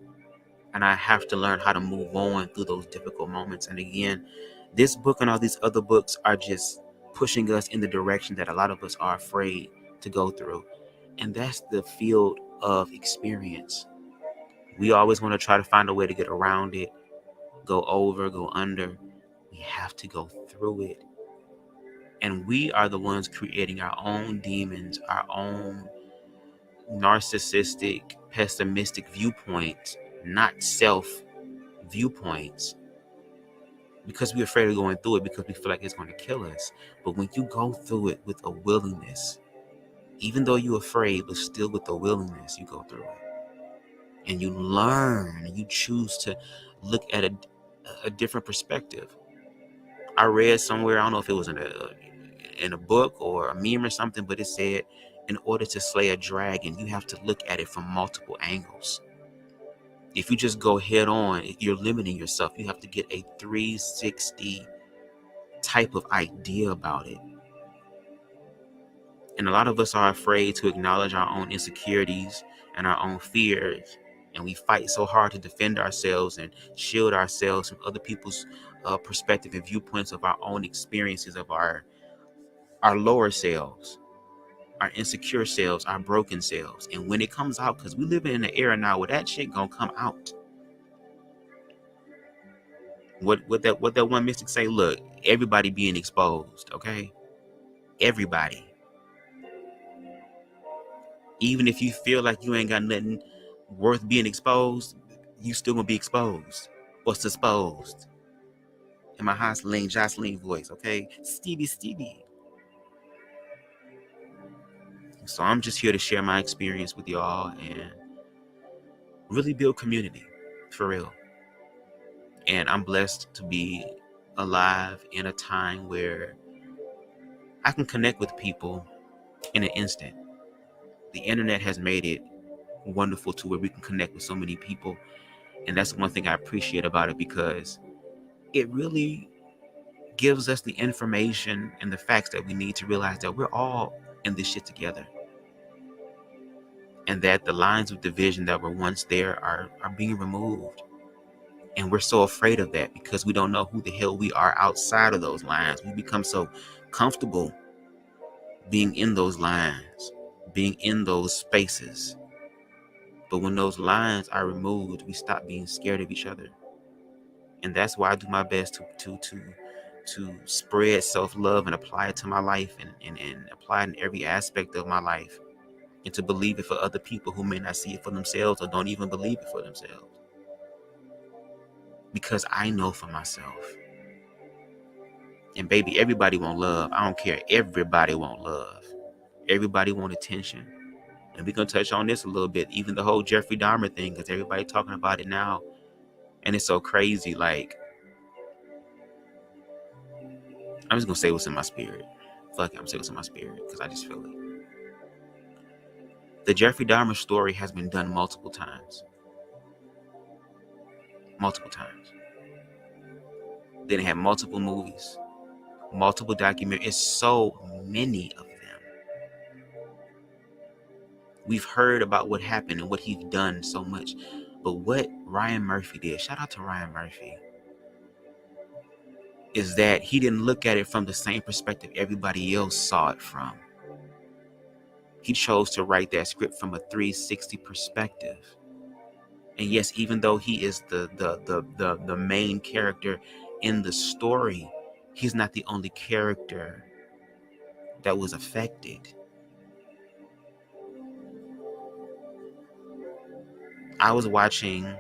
S1: And I have to learn how to move on through those difficult moments. And again, this book and all these other books are just pushing us in the direction that a lot of us are afraid to go through. And that's the field of experience. We always want to try to find a way to get around it, go over, go under. We have to go through it. And we are the ones creating our own demons, our own narcissistic, pessimistic viewpoints, not self viewpoints, because we're afraid of going through it, because we feel like it's going to kill us. But when you go through it with a willingness, even though you're afraid, but still with a willingness, you go through it. And you learn, and you choose to look at a different perspective. I read somewhere, I don't know if it was in a book or a meme or something, but it said, in order to slay a dragon, you have to look at it from multiple angles. If you just go head on, you're limiting yourself. You have to get a 360 type of idea about it. And a lot of us are afraid to acknowledge our own insecurities and our own fears. And we fight so hard to defend ourselves and shield ourselves from other people's perspective and viewpoints of our own experiences of our lower selves, our insecure selves, our broken selves. And when it comes out, because we live in an era now where that shit gonna come out. What that one mystic say? Look, everybody being exposed, okay? Everybody. Even if you feel like you ain't got nothing worth being exposed, you still gonna be exposed or exposed. In my Jocelyn voice, okay? Stevie. So I'm just here to share my experience with y'all and really build community, for real. And I'm blessed to be alive in a time where I can connect with people in an instant. The internet has made it wonderful to where we can connect with so many people. And that's one thing I appreciate about it, because it really gives us the information and the facts that we need to realize that we're all in this shit together. And that the lines of division that were once there are being removed. And we're so afraid of that because we don't know who the hell we are outside of those lines. We become so comfortable being in those lines, being in those spaces. But when those lines are removed, we stop being scared of each other. And that's why I do my best to spread self-love and apply it to my life and apply it in every aspect of my life. And to believe it for other people who may not see it for themselves or don't even believe it for themselves. Because I know for myself. And baby, everybody want love. I don't care. Everybody want love. Everybody want attention. And we're going to touch on this a little bit. Even the whole Jeffrey Dahmer thing, because everybody talking about it now. And it's so crazy. Like, I'm just going to say what's in my spirit. Fuck it, I'm going to say what's in my spirit because I just feel it. The Jeffrey Dahmer story has been done multiple times. Multiple times. Then it had multiple movies, multiple documentaries. It's so many of them. We've heard about what happened and what he's done so much. But what Ryan Murphy did, shout out to Ryan Murphy, is that he didn't look at it from the same perspective everybody else saw it from. He chose to write that script from a 360 perspective. And yes, even though he is the main character in the story, he's not the only character that was affected. I was watching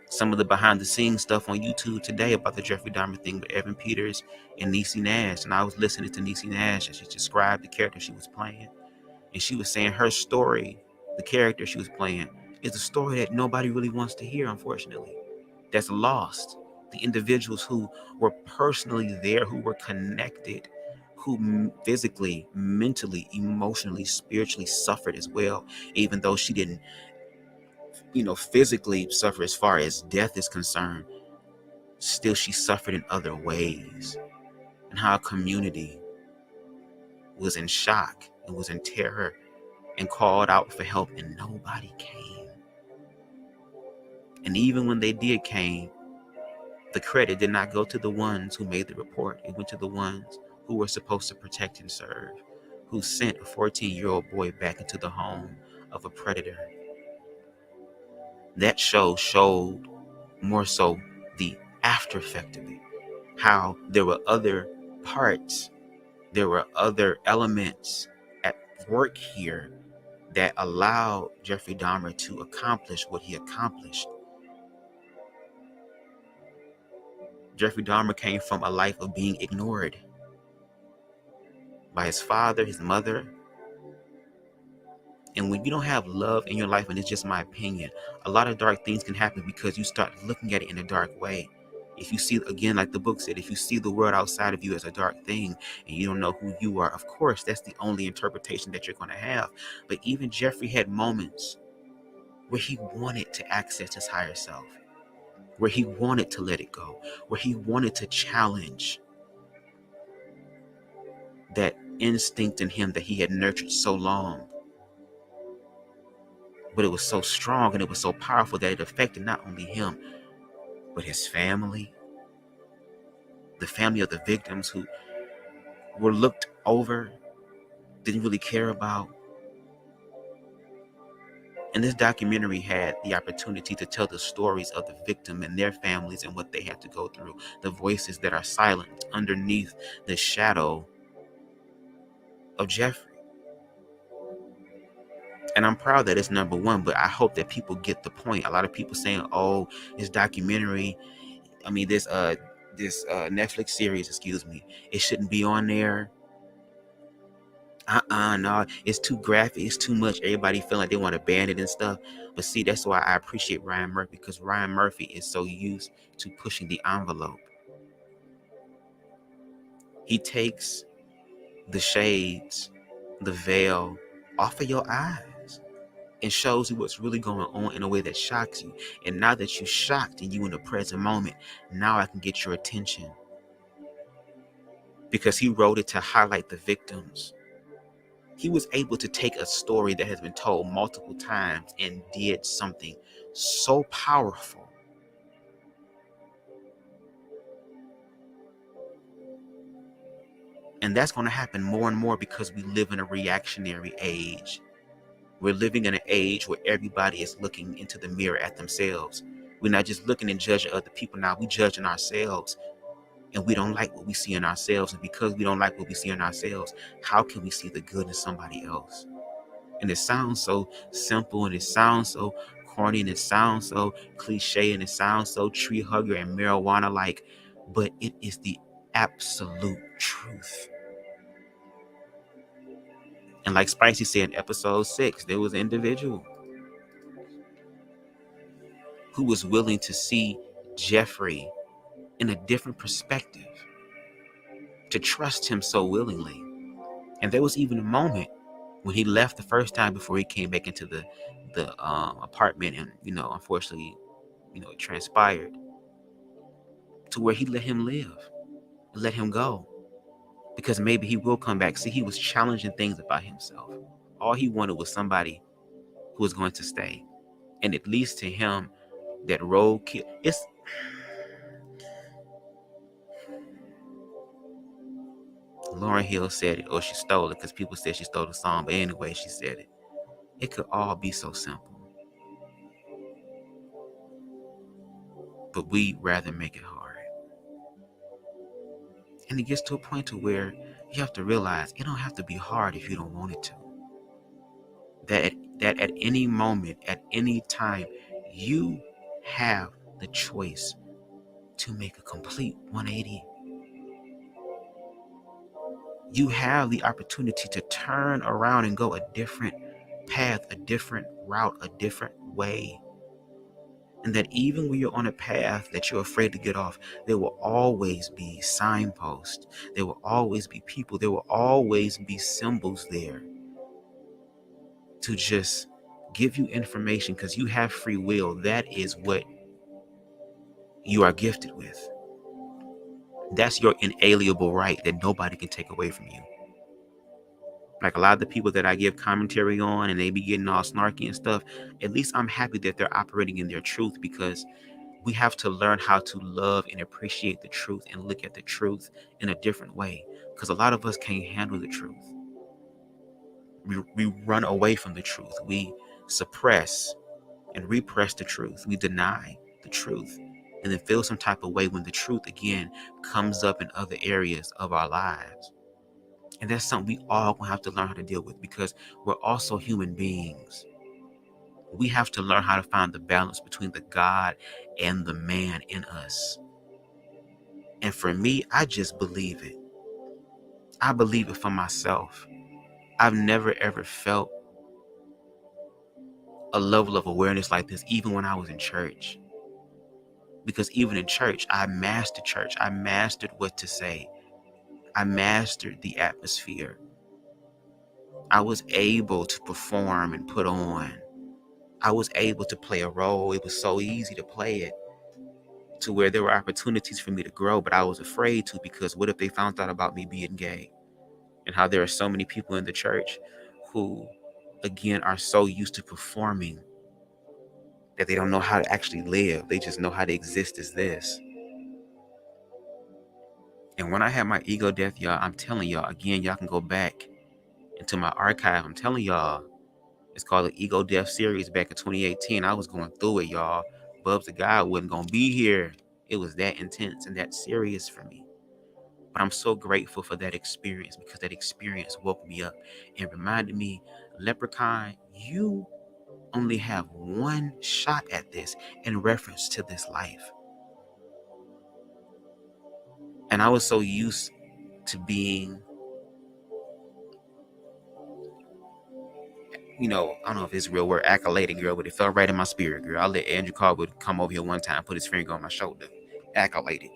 S1: some of the behind the scenes stuff on YouTube today about the Jeffrey Dahmer thing with Evan Peters and Niecy Nash. And I was listening to Niecy Nash as she described the character she was playing. And she was saying her story, the character she was playing, is a story that nobody really wants to hear, unfortunately. That's lost. The individuals who were personally there, who were connected, who physically, mentally, emotionally, spiritually suffered as well, even though she didn't, physically suffer as far as death is concerned. Still, she suffered in other ways. And how a community was in shock and was in terror and called out for help, and nobody came. And even when they did came, the credit did not go to the ones who made the report. It went to the ones who were supposed to protect and serve, who sent a 14-year-old boy back into the home of a predator. That show showed more so the after effect of it, how there were other parts, there were other elements at work here that allowed Jeffrey Dahmer to accomplish what he accomplished. Jeffrey Dahmer came from a life of being ignored by his father, his mother. And when you don't have love in your life, and it's just my opinion, a lot of dark things can happen because you start looking at it in a dark way. If you see, again, like the book said, if you see the world outside of you as a dark thing and you don't know who you are, of course, that's the only interpretation that you're going to have. But even Jeffrey had moments where he wanted to access his higher self, where he wanted to let it go, where he wanted to challenge that instinct in him that he had nurtured so long. But it was so strong and it was so powerful that it affected not only him, but his family, the family of the victims who were looked over, didn't really care about. And this documentary had the opportunity to tell the stories of the victim and their families and what they had to go through, the voices that are silent underneath the shadow of Jeffrey. And I'm proud that it's number one, but I hope that people get the point. A lot of people saying, oh, this documentary, I mean, this Netflix series, excuse me, it shouldn't be on there. No, it's too graphic, it's too much. Everybody feel like they want to ban it and stuff. But see, that's why I appreciate Ryan Murphy, because Ryan Murphy is so used to pushing the envelope. He takes the shades, the veil off of your eyes and shows you what's really going on in a way that shocks you. And now that you're shocked and you in the present moment, now I can get your attention. Because he wrote it to highlight the victims. He was able to take a story that has been told multiple times and did something so powerful. And that's going to happen more and more because we live in a reactionary age. We're living in an age where everybody is looking into the mirror at themselves. We're not just looking and judging other people now, we're judging ourselves. And we don't like what we see in ourselves. And because we don't like what we see in ourselves, how can we see the good in somebody else? And it sounds so simple, and it sounds so corny, and it sounds so cliche, and it sounds so tree hugger and marijuana like, but it is the absolute truth. And like Spicy said in episode 6, there was an individual who was willing to see Jeffrey in a different perspective, to trust him so willingly. And there was even a moment when he left the first time before he came back into the apartment, and unfortunately, it transpired to where he let him live, let him go, because maybe he will come back. See, he was challenging things about himself. All he wanted was somebody who was going to stay, and at least to him, that roadkill. It's Lauren Hill said it, or she stole it, because people said she stole the song. But anyway, she said it. It could all be so simple, but we'd rather make it hard. And it gets to a point to where you have to realize it don't have to be hard if you don't want it to. That at any moment, at any time, you have the choice to make a complete 180. You have the opportunity to turn around and go a different path, a different route, a different way. And that even when you're on a path that you're afraid to get off, there will always be signposts. There will always be people. There will always be symbols there to just give you information, because you have free will. That is what you are gifted with. That's your inalienable right that nobody can take away from you. Like a lot of the people that I give commentary on and they be getting all snarky and stuff, at least I'm happy that they're operating in their truth, because we have to learn how to love and appreciate the truth and look at the truth in a different way, because a lot of us can't handle the truth. We run away from the truth. We suppress and repress the truth. We deny the truth and then feel some type of way when the truth again comes up in other areas of our lives. And that's something we all gonna have to learn how to deal with, because we're also human beings. We have to learn how to find the balance between the God and the man in us. And for me, I just believe it. I believe it for myself. I've never ever felt a level of awareness like this, even when I was in church. Because even in church, I mastered church. I mastered what to say. I mastered the atmosphere. I was able to perform and put on. I was able to play a role. It was so easy to play it, to where there were opportunities for me to grow, but I was afraid to, because what if they found out about me being gay? And how there are so many people in the church who, again, are so used to performing that they don't know how to actually live. They just know how to exist as this. And when I had my ego death, y'all, I'm telling y'all, again, y'all can go back into my archive. I'm telling y'all, it's called the Ego Death series back in 2018. I was going through it, y'all. BubzDaGawd wasn't going to be here. It was that intense and that serious for me. But I'm so grateful for that experience, because that experience woke me up and reminded me Leprechaun, you only have one shot at this in reference to this life. And I was so used to being, I don't know if it's a real word, accoladed, girl, but it felt right in my spirit, girl. I let Andrew Carwood come over here one time, put his finger on my shoulder, accoladed.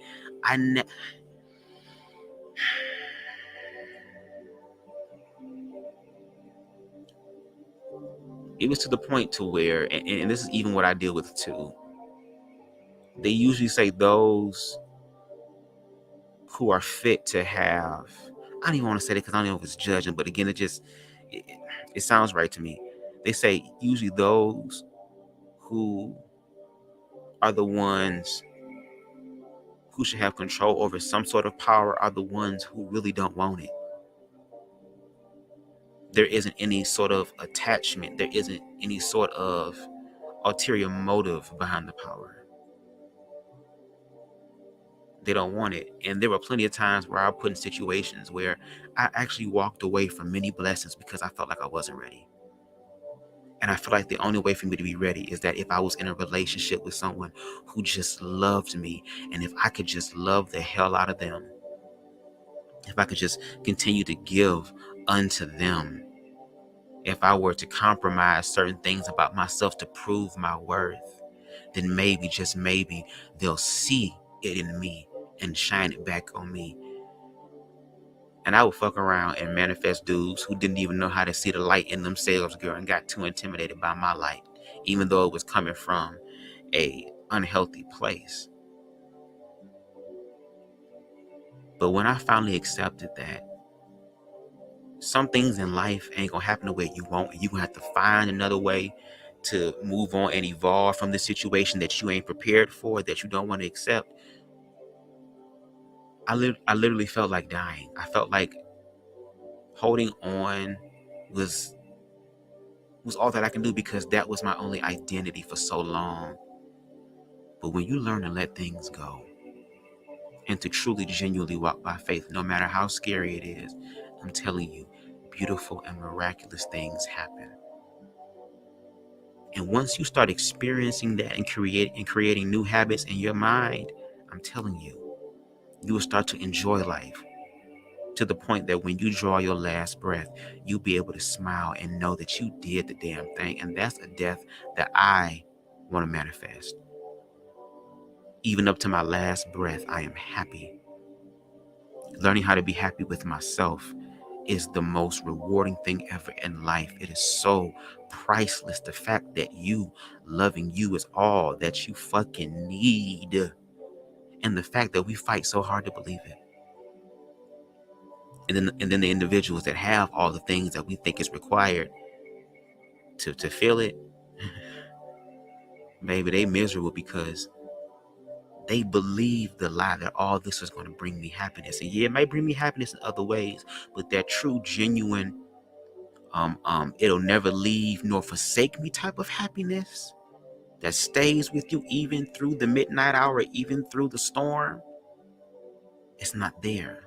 S1: It was to the point to where, and this is even what I deal with too, they usually say those who are fit to have, I don't even want to say it because I don't know if it's judging, but again, it sounds right to me. They say usually those who are the ones who should have control over some sort of power are the ones who really don't want it. There isn't any sort of attachment. There isn't any sort of ulterior motive behind the power. They don't want it. And there were plenty of times where I put in situations where I actually walked away from many blessings because I felt like I wasn't ready. And I feel like the only way for me to be ready is that if I was in a relationship with someone who just loved me, and if I could just love the hell out of them, if I could just continue to give unto them, if I were to compromise certain things about myself to prove my worth, then maybe, just maybe, they'll see it in me and shine it back on me. And I would fuck around and manifest dudes who didn't even know how to see the light in themselves, girl, and got too intimidated by my light, even though it was coming from a unhealthy place. But when I finally accepted that some things in life ain't gonna happen the way you want, and you gonna have to find another way to move on and evolve from the situation that you ain't prepared for, that you don't want to accept, I literally felt like dying. I felt like holding on was all that I can do, because that was my only identity for so long. But when you learn to let things go and to truly, genuinely walk by faith, no matter how scary it is, I'm telling you, beautiful and miraculous things happen. And once you start experiencing that and creating new habits in your mind, I'm telling you, you will start to enjoy life to the point that when you draw your last breath, you'll be able to smile and know that you did the damn thing. And that's a death that I want to manifest. Even up to my last breath, I am happy. Learning how to be happy with myself is the most rewarding thing ever in life. It is so priceless. The fact that you loving you is all that you fucking need. And the fact that we fight so hard to believe it. And then the individuals that have all the things that we think is required to feel it, maybe they miserable because they believe the lie that all this is going to bring me happiness. And yeah, it might bring me happiness in other ways, but that true, genuine, it'll never leave nor forsake me type of happiness that stays with you even through the midnight hour, even through the storm, it's not there.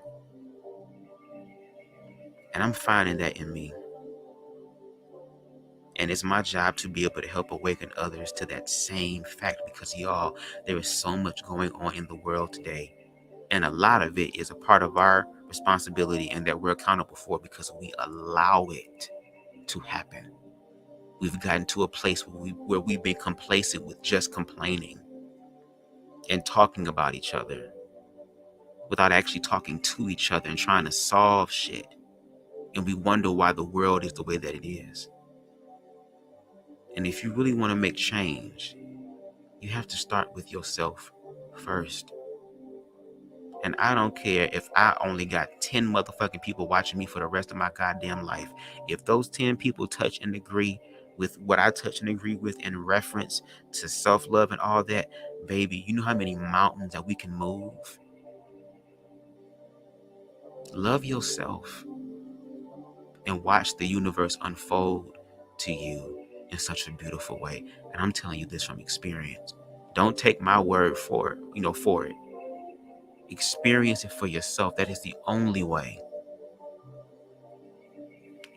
S1: And I'm finding that in me. And it's my job to be able to help awaken others to that same fact, because y'all, there is so much going on in the world today. And a lot of it is a part of our responsibility and that we're accountable for, because we allow it to happen. We've gotten to a place where we've been complacent with just complaining and talking about each other without actually talking to each other and trying to solve shit. And we wonder why the world is the way that it is. And if you really want to make change, you have to start with yourself first. And I don't care if I only got 10 motherfucking people watching me for the rest of my goddamn life. If those 10 people touch and agree with what I touch and agree with in reference to self-love and all that, baby, you know how many mountains that we can move? Love yourself and watch the universe unfold to you in such a beautiful way. And I'm telling you this from experience. Don't take my word for it. Experience it for yourself. That is the only way.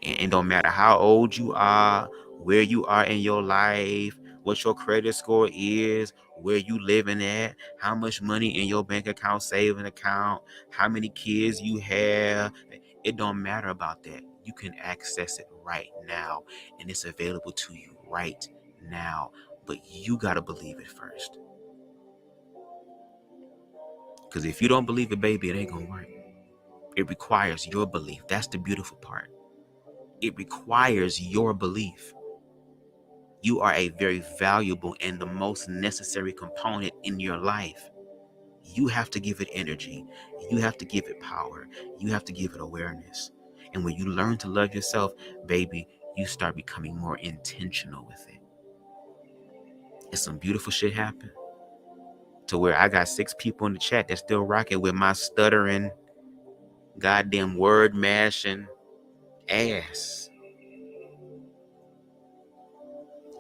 S1: And don't matter how old you are, where you are in your life, what your credit score is, where you living at, how much money in your bank account, saving account, how many kids you have. It don't matter about that. You can access it right now, and it's available to you right now. But you got to believe it first. Because if you don't believe it, baby, it ain't going to work. It requires your belief. That's the beautiful part. It requires your belief. You are a very valuable and the most necessary component in your life. You have to give it energy. You have to give it power. You have to give it awareness. And when you learn to love yourself, baby, you start becoming more intentional with it. And some beautiful shit happen. To where I got 6 people in the chat that still rocking with my stuttering, goddamn word mashing ass.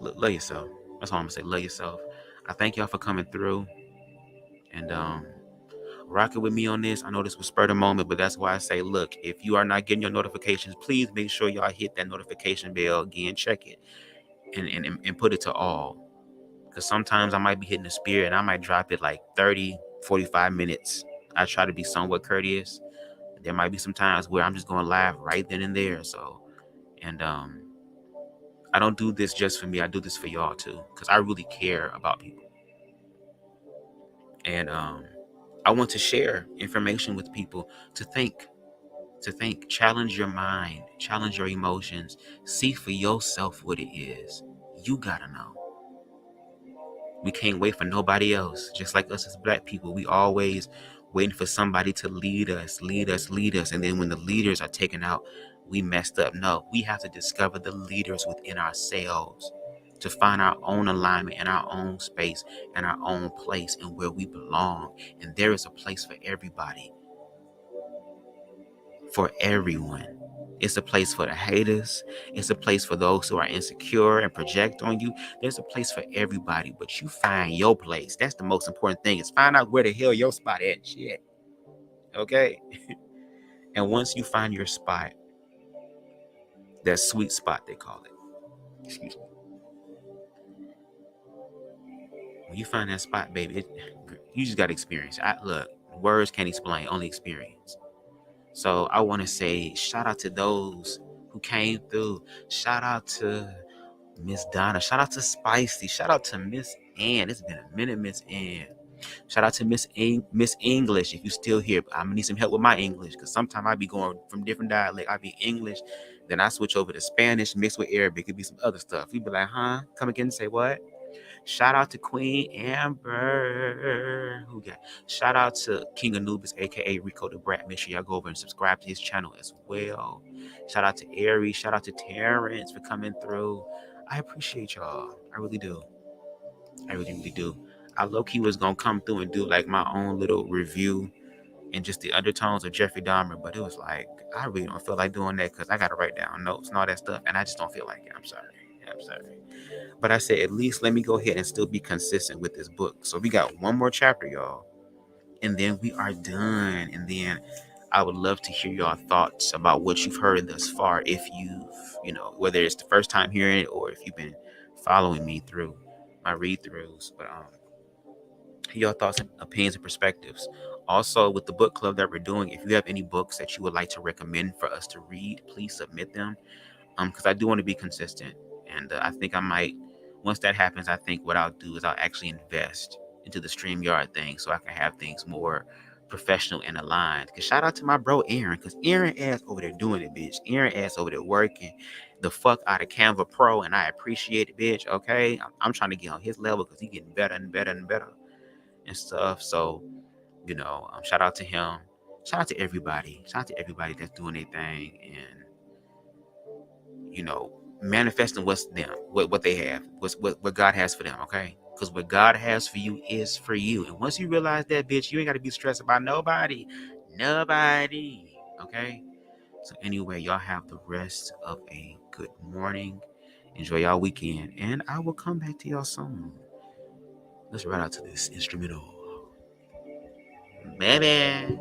S1: Love yourself. That's all I'm gonna say. Love yourself. I thank y'all for coming through and rocking with me on this. I know this was spur the moment, but that's why I say, look, if you are not getting your notifications, please make sure y'all hit that notification bell again, check it, and put it to all. Because sometimes I might be hitting the spirit and I might drop it like 30, 45 minutes. I try to be somewhat courteous. There might be some times where I'm just going live right then and there. So, and I don't do this just for me. I do this for y'all too, because I really care about people. And I want to share information with people to think, challenge your mind, challenge your emotions, see for yourself what it is. You gotta know. We can't wait for nobody else. Just like us as Black people, we always waiting for somebody to lead us. And then when the leaders are taken out, we messed up. No, we have to discover the leaders within ourselves to find our own alignment and our own space and our own place and where we belong. And there is a place for everybody. For everyone. It's a place for the haters. It's a place for those who are insecure and project on you. There's a place for everybody, but you find your place. That's the most important thing, is find out where the hell your spot at. Shit. Okay? And once you find your spot, that sweet spot they call it. Excuse me. When you find that spot, baby, you just got to experience. Look, words can't explain, only experience. So I want to say shout out to those who came through. Shout out to Miss Donna. Shout out to Spicy. Shout out to Miss Ann. It's been a minute, Miss Ann. Shout out to Miss English. If you still here, I'm gonna need some help with my English, because sometimes I be going from different dialect. I be English, then I switch over to Spanish mixed with Arabic. It could be some other stuff. You be like, huh? Come again and say what? Shout out to Queen Amber. Who got? Shout out to King Anubis, aka Rico the Brat. Make sure y'all go over and subscribe to his channel as well. Shout out to Aries. Shout out to Terrence for coming through. I appreciate y'all. I really do. I really do. I low-key was gonna come through and do like my own little review and just the undertones of Jeffrey Dahmer, but it was like I really don't feel like doing that because I gotta write down notes and all that stuff, and I just don't feel like it. I'm sorry. But I said, at least let me go ahead and still be consistent with this book. So we got one more chapter, y'all, and then we are done. And then I would love to hear your thoughts about what you've heard thus far. If you've, whether it's the first time hearing it or if you've been following me through my read-throughs. But your thoughts, and opinions, and perspectives. Also, with the book club that we're doing, if you have any books that you would like to recommend for us to read, please submit them. Because I do want to be consistent. And I think I might, once that happens, I think what I'll do is I'll actually invest into the StreamYard thing so I can have things more professional and aligned. Because shout out to my bro Aaron, because Aaron ass over there doing it, bitch. Aaron ass over there working the fuck out of Canva Pro, and I appreciate it, bitch. Okay, I'm trying to get on his level because he's getting better and better and better and stuff. So, shout out to him. Shout out to everybody. Shout out to everybody that's doing their thing and manifesting what's them, what they have, what God has for them, okay? Because what God has for you is for you. And once you realize that, bitch, you ain't got to be stressed about nobody, okay? So anyway, y'all have the rest of a good morning. Enjoy y'all weekend, and I will come back to y'all soon. Let's ride out to this instrumental. Baby.